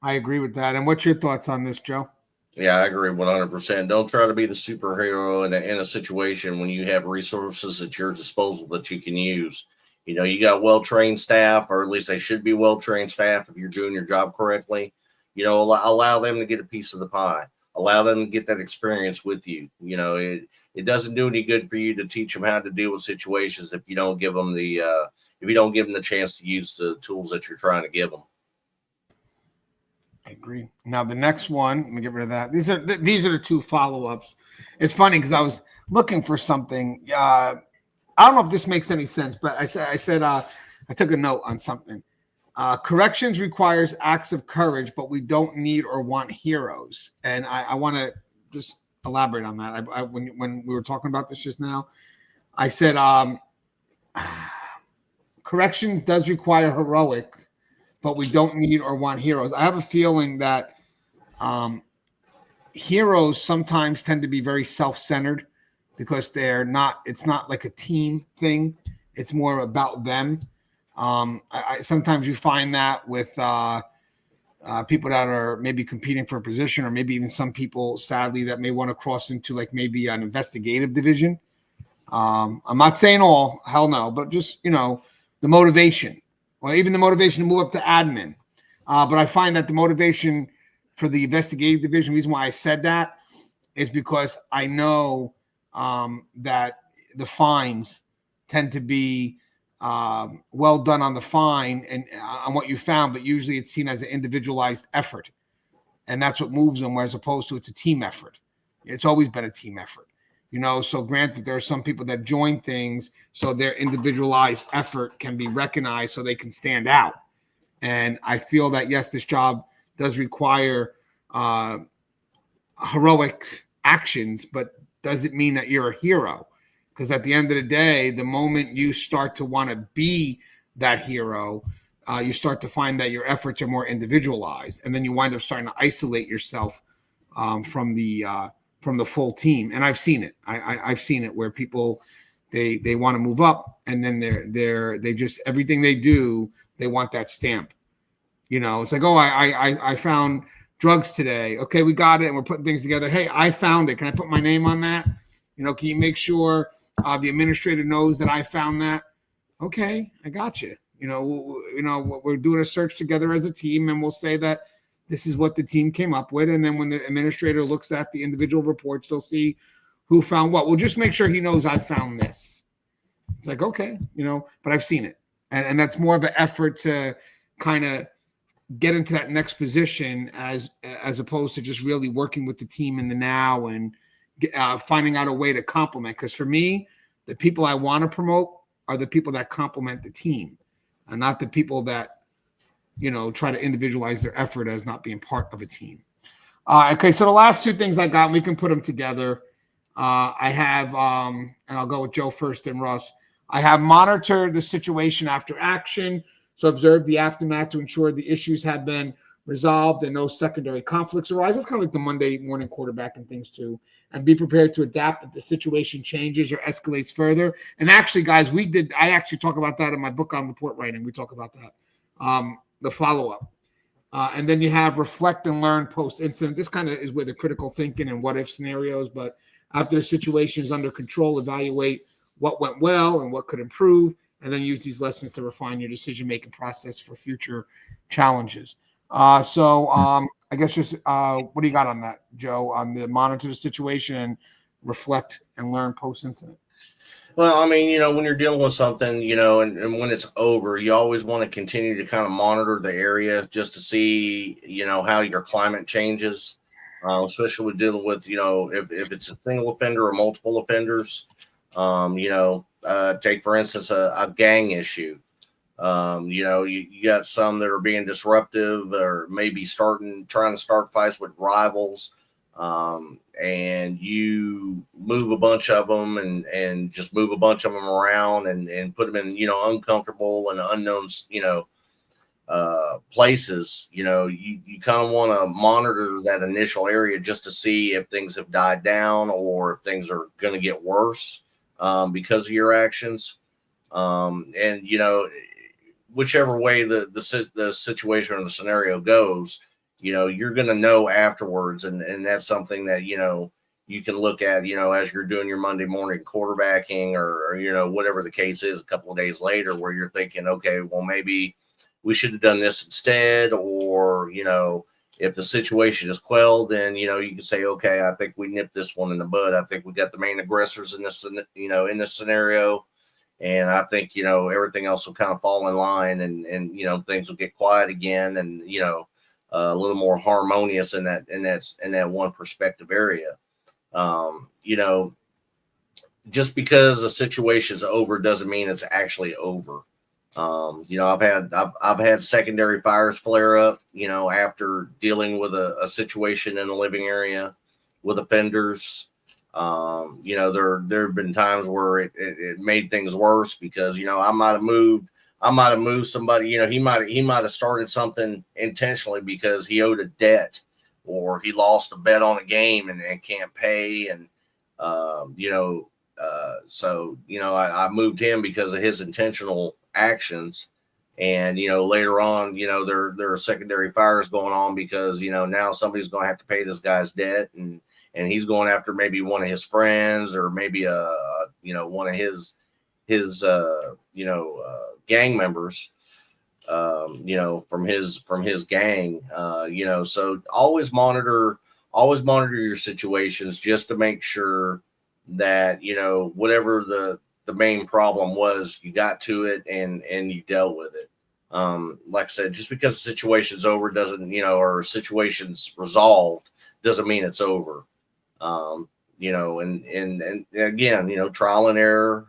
I agree with that. And what's your thoughts on this, Joe? Yeah, I agree 100%. Don't try to be the superhero in a situation when you have resources at your disposal that you can use. You got well-trained staff, or at least they should be well-trained staff if you're doing your job correctly. Allow them to get a piece of the pie. Allow them to get that experience with you. It doesn't do any good for you to teach them how to deal with situations if you don't give them the chance to use the tools that you're trying to give them. I agree. Now the next one, let me get rid of that. These are the two follow-ups. It's funny because I was looking for something. I don't know if this makes any sense, but I said I took a note on something. Corrections requires acts of courage, but we don't need or want heroes. And I want to just elaborate on that. When we were talking about this just now, I said corrections does require heroic, but we don't need or want heroes. I have a feeling that heroes sometimes tend to be very self-centered because it's not like a team thing. It's more about them. Sometimes you find that with people that are maybe competing for a position, or maybe even some people, sadly, that may want to cross into like maybe an investigative division. I'm not saying all, hell no, but just, the motivation. Or even the motivation to move up to admin. But I find that the motivation for the investigative division, the reason why I said that is because I know that the fines tend to be well done on the fine and on what you found, but usually it's seen as an individualized effort. And that's what moves them, whereas opposed to it's a team effort. It's always been a team effort. So granted, there are some people that join things so their individualized effort can be recognized so they can stand out. And I feel that, yes, this job does require heroic actions, but does it mean that you're a hero? Because at the end of the day, the moment you start to want to be that hero, you start to find that your efforts are more individualized. And then you wind up starting to isolate yourself from the full team. And I've seen it. I've seen it where people, they want to move up, and then they just, everything they do, they want that stamp. It's like, oh, I found drugs today. Okay, we got it. And we're putting things together. Hey, I found it. Can I put my name on that? Can you make sure the administrator knows that I found that? Okay, I got you. We're doing a search together as a team, and we'll say that this is what the team came up with. And then when the administrator looks at the individual reports, they'll see who found what. We'll just make sure he knows I found this. It's like, okay, but I've seen it. And that's more of an effort to kind of get into that next position as opposed to just really working with the team in the now and finding out a way to complement. Because for me, the people I want to promote are the people that complement the team, and not the people that try to individualize their effort as not being part of a team. Okay, so the last two things I got, we can put them together. I have, and I'll go with Joe first and Russ. I have monitored the situation after action, so observe the aftermath to ensure the issues have been resolved and no secondary conflicts arise. That's kind of like the Monday morning quarterback and things too. And be prepared to adapt if the situation changes or escalates further. And actually, guys, I actually talk about that in my book on report writing. We talk about that. The follow-up. And then you have reflect and learn post-incident. This kind of is where the critical thinking and what-if scenarios, but after the situation is under control, evaluate what went well and what could improve, and then use these lessons to refine your decision-making process for future challenges. I guess just what do you got on that, Joe, on the monitor the situation and reflect and learn post-incident? Well, I mean, when you're dealing with something, and when it's over, you always want to continue to kind of monitor the area just to see, how your climate changes, especially with dealing with, if it's a single offender or multiple offenders. Take, for instance, a gang issue. You got some that are being disruptive or maybe trying to start fights with rivals. And you move a bunch of them and just move a bunch of them around and put them in, uncomfortable and unknown, places. You kind of want to monitor that initial area just to see if things have died down or if things are going to get worse because of your actions. And whichever way the situation or the scenario goes, you're going to know afterwards. And that's something that, you can look at, as you're doing your Monday morning quarterbacking or whatever the case is a couple of days later, where you're thinking, okay, well, maybe we should have done this instead. Or, if the situation is quelled, then, you can say, okay, I think we nipped this one in the bud. I think we got the main aggressors in this, in this scenario. And I think, everything else will kind of fall in line and things will get quiet again. And, a little more harmonious in that one perspective area. Just because a situation is over doesn't mean it's actually over. I've had secondary fires flare up, after dealing with a situation in a living area with offenders. There have been times where it made things worse because, I might have moved somebody, he might have started something intentionally because he owed a debt or he lost a bet on a game and can't pay. And, I moved him because of his intentional actions. And, later on, there are secondary fires going on because, now somebody's going to have to pay this guy's debt and he's going after maybe one of his friends or maybe one of his gang members, from his gang, so always monitor your situations just to make sure that, whatever the main problem was, you got to it and you dealt with it. Like I said, just because the situation's over doesn't, or situation's resolved doesn't mean it's over. And again, trial and error,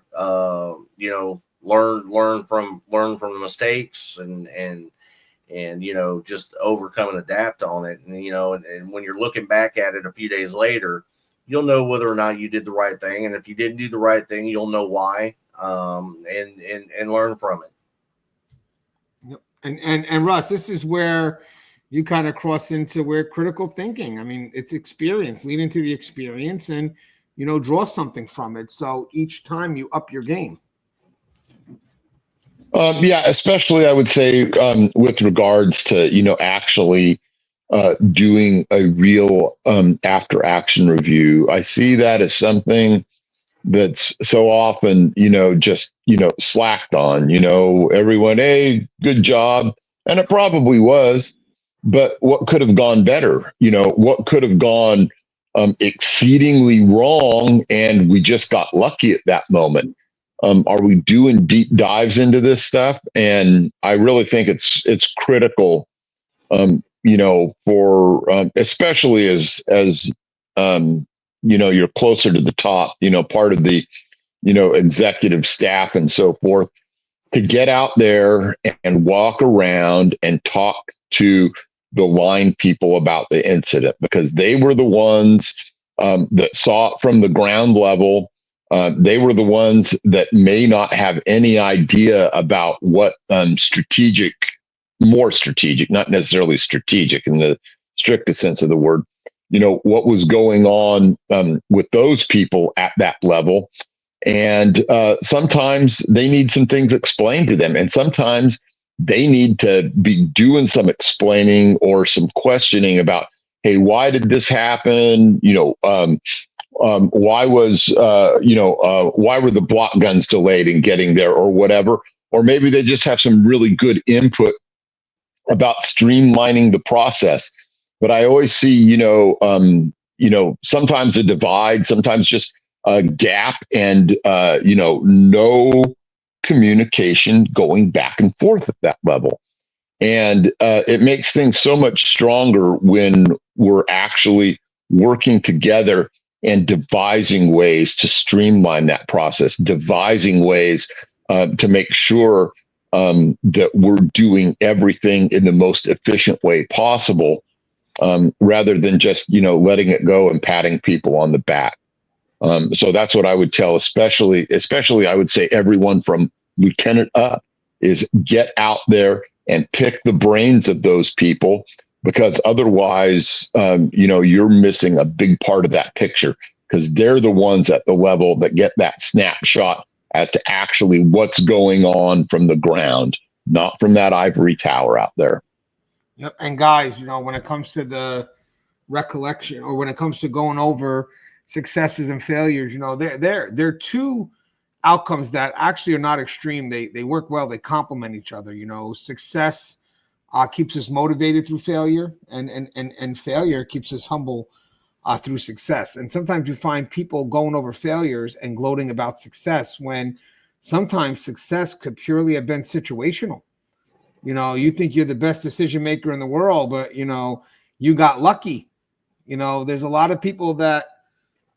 learn from the mistakes and just overcome and adapt on it. And, and when you're looking back at it a few days later, you'll know whether or not you did the right thing. And if you didn't do the right thing, you'll know why, and learn from it. Yep. And Russ, this is where you kind of cross into where critical thinking. I mean, it's experience, lean into the experience and, draw something from it. So each time you up your game. Especially I would say with regards to, actually doing a real after action review. I see that as something that's so often, just, slacked on, everyone, hey, good job. And it probably was, but what could have gone better? What could have gone exceedingly wrong? And we just got lucky at that moment. Are we doing deep dives into this stuff? And I really think it's critical, for especially as you're closer to the top, part of the, executive staff and so forth, to get out there and walk around and talk to the line people about the incident, because they were the ones that saw it from the ground level. They were the ones that may not have any idea about what more strategic, not necessarily strategic in the strictest sense of the word, what was going on with those people at that level. And sometimes they need some things explained to them. And sometimes they need to be doing some explaining or some questioning about, hey, why did this happen? why was why were the block guns delayed in getting there or whatever, or maybe they just have some really good input about streamlining the process. But I always see, sometimes a divide, sometimes just a gap, and no communication going back and forth at that level. And it makes things so much stronger when we're actually working together and devising ways to streamline that process, devising ways to make sure that we're doing everything in the most efficient way possible, rather than just letting it go and patting people on the back. So that's what I would tell, especially I would say everyone from lieutenant up is get out there and pick the brains of those people, because otherwise, you're missing a big part of that picture, because they're the ones at the level that get that snapshot as to actually what's going on from the ground, not from that ivory tower out there. Yep. And guys, when it comes to the recollection, or when it comes to going over successes and failures, there are two outcomes that actually are not extreme. They work well. They complement each other. Success keeps us motivated through failure, and failure keeps us humble through success. And sometimes you find people going over failures and gloating about success, when sometimes success could purely have been situational. You think you're the best decision maker in the world, but you got lucky. There's a lot of people that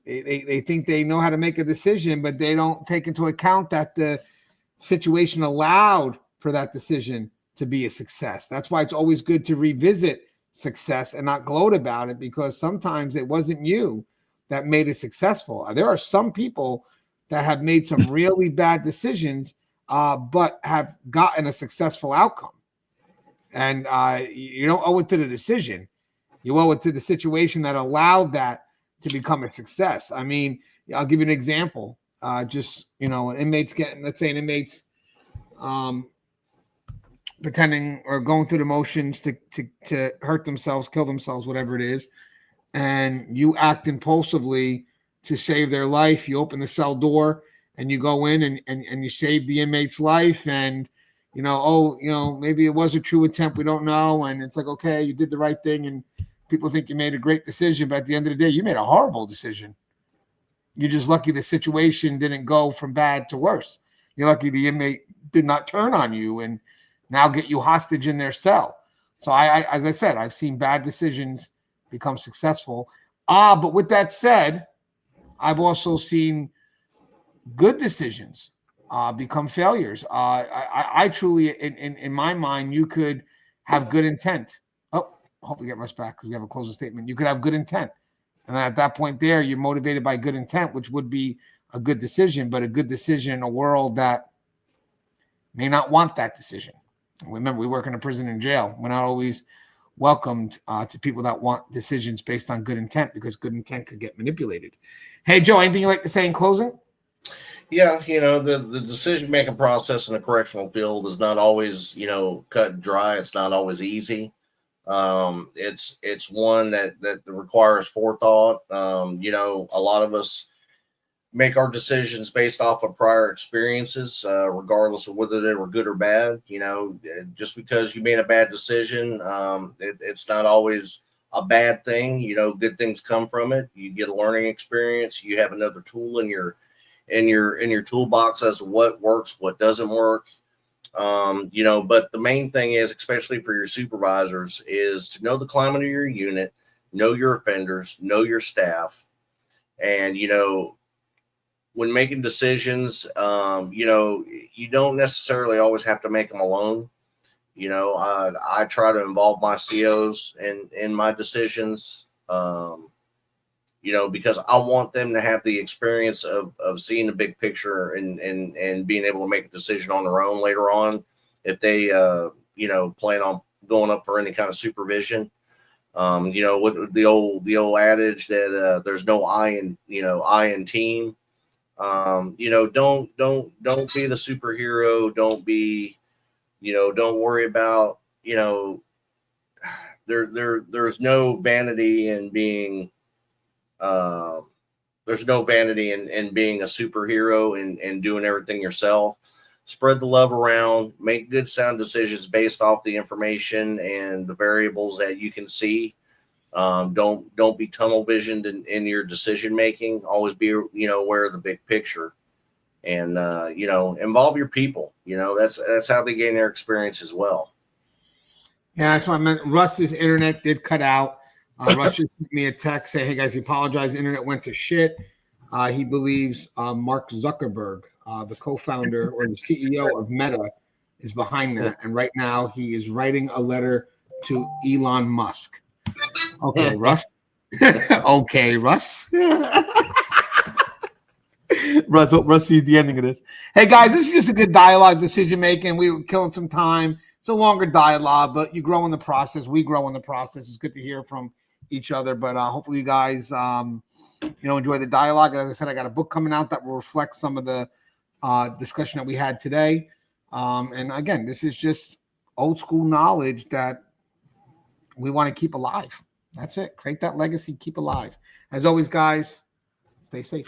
they think they know how to make a decision, but they don't take into account that the situation allowed for that decision to be a success. That's why it's always good to revisit success and not gloat about it, because sometimes it wasn't you that made it successful. There are some people that have made some really bad decisions, but have gotten a successful outcome. And you don't owe it to the decision. You owe it to the situation that allowed that to become a success. I mean, I'll give you an example. An inmate's let's say an inmate's pretending or going through the motions to hurt themselves, kill themselves, whatever it is. And you act impulsively to save their life. You open the cell door and you go in and you save the inmate's life. And, maybe it was a true attempt. We don't know. And it's like, okay, you did the right thing. And people think you made a great decision. But at the end of the day, you made a horrible decision. You're just lucky the situation didn't go from bad to worse. You're lucky the inmate did not turn on you and now get you hostage in their cell. So as I said, I've seen bad decisions become successful. But with that said, I've also seen good decisions become failures. I truly, in my mind, you could have good intent. Oh, hope we get Russ back because we have a closing statement. You could have good intent. And at that point there, you're motivated by good intent, which would be a good decision, but a good decision in a world that may not want that decision. Remember, we work in a prison and jail. We're not always welcomed to people that want decisions based on good intent, because good intent could get manipulated. Hey, Joe, anything you'd like to say in closing? Yeah, the decision-making process in the correctional field is not always, cut and dry. It's not always easy. It's one that requires forethought. A lot of us make our decisions based off of prior experiences, regardless of whether they were good or bad. Just because you made a bad decision, it's not always a bad thing. Good things come from it. You get a learning experience. You have another tool in your toolbox as to what works, what doesn't work. But the main thing is, especially for your supervisors, is to know the climate of your unit, know your offenders, know your staff, and when making decisions, you don't necessarily always have to make them alone. I try to involve my COs in my decisions, because I want them to have the experience of seeing the big picture and being able to make a decision on their own later on if they, plan on going up for any kind of supervision. With the old adage that there's no I in team. Don't be the superhero. Don't be, don't worry about, there's no vanity in being, vanity in being a superhero and doing everything yourself. Spread the love around, make good sound decisions based off the information and the variables that you can see. Don't be tunnel visioned in your decision making. Always be, aware of the big picture, and involve your people. That's how they gain their experience as well. Yeah, that's what I meant. Russ's internet did cut out. Russ just sent me a text saying, "Hey guys, he apologized. The internet went to shit." He believes Mark Zuckerberg, the co-founder or the CEO of Meta, is behind that, and right now he is writing a letter to Elon Musk. Okay, Russ. Okay, Russ. Russ sees the ending of this. Hey guys, this is just a good dialogue, decision making. We were killing some time. It's a longer dialogue, but you grow in the process. We grow in the process. It's good to hear from each other. But hopefully you guys, enjoy the dialogue. As I said, I got a book coming out that will reflect some of the discussion that we had today. And again, this is just old school knowledge that we want to keep alive. That's it. Create that legacy, keep alive. As always, guys, stay safe.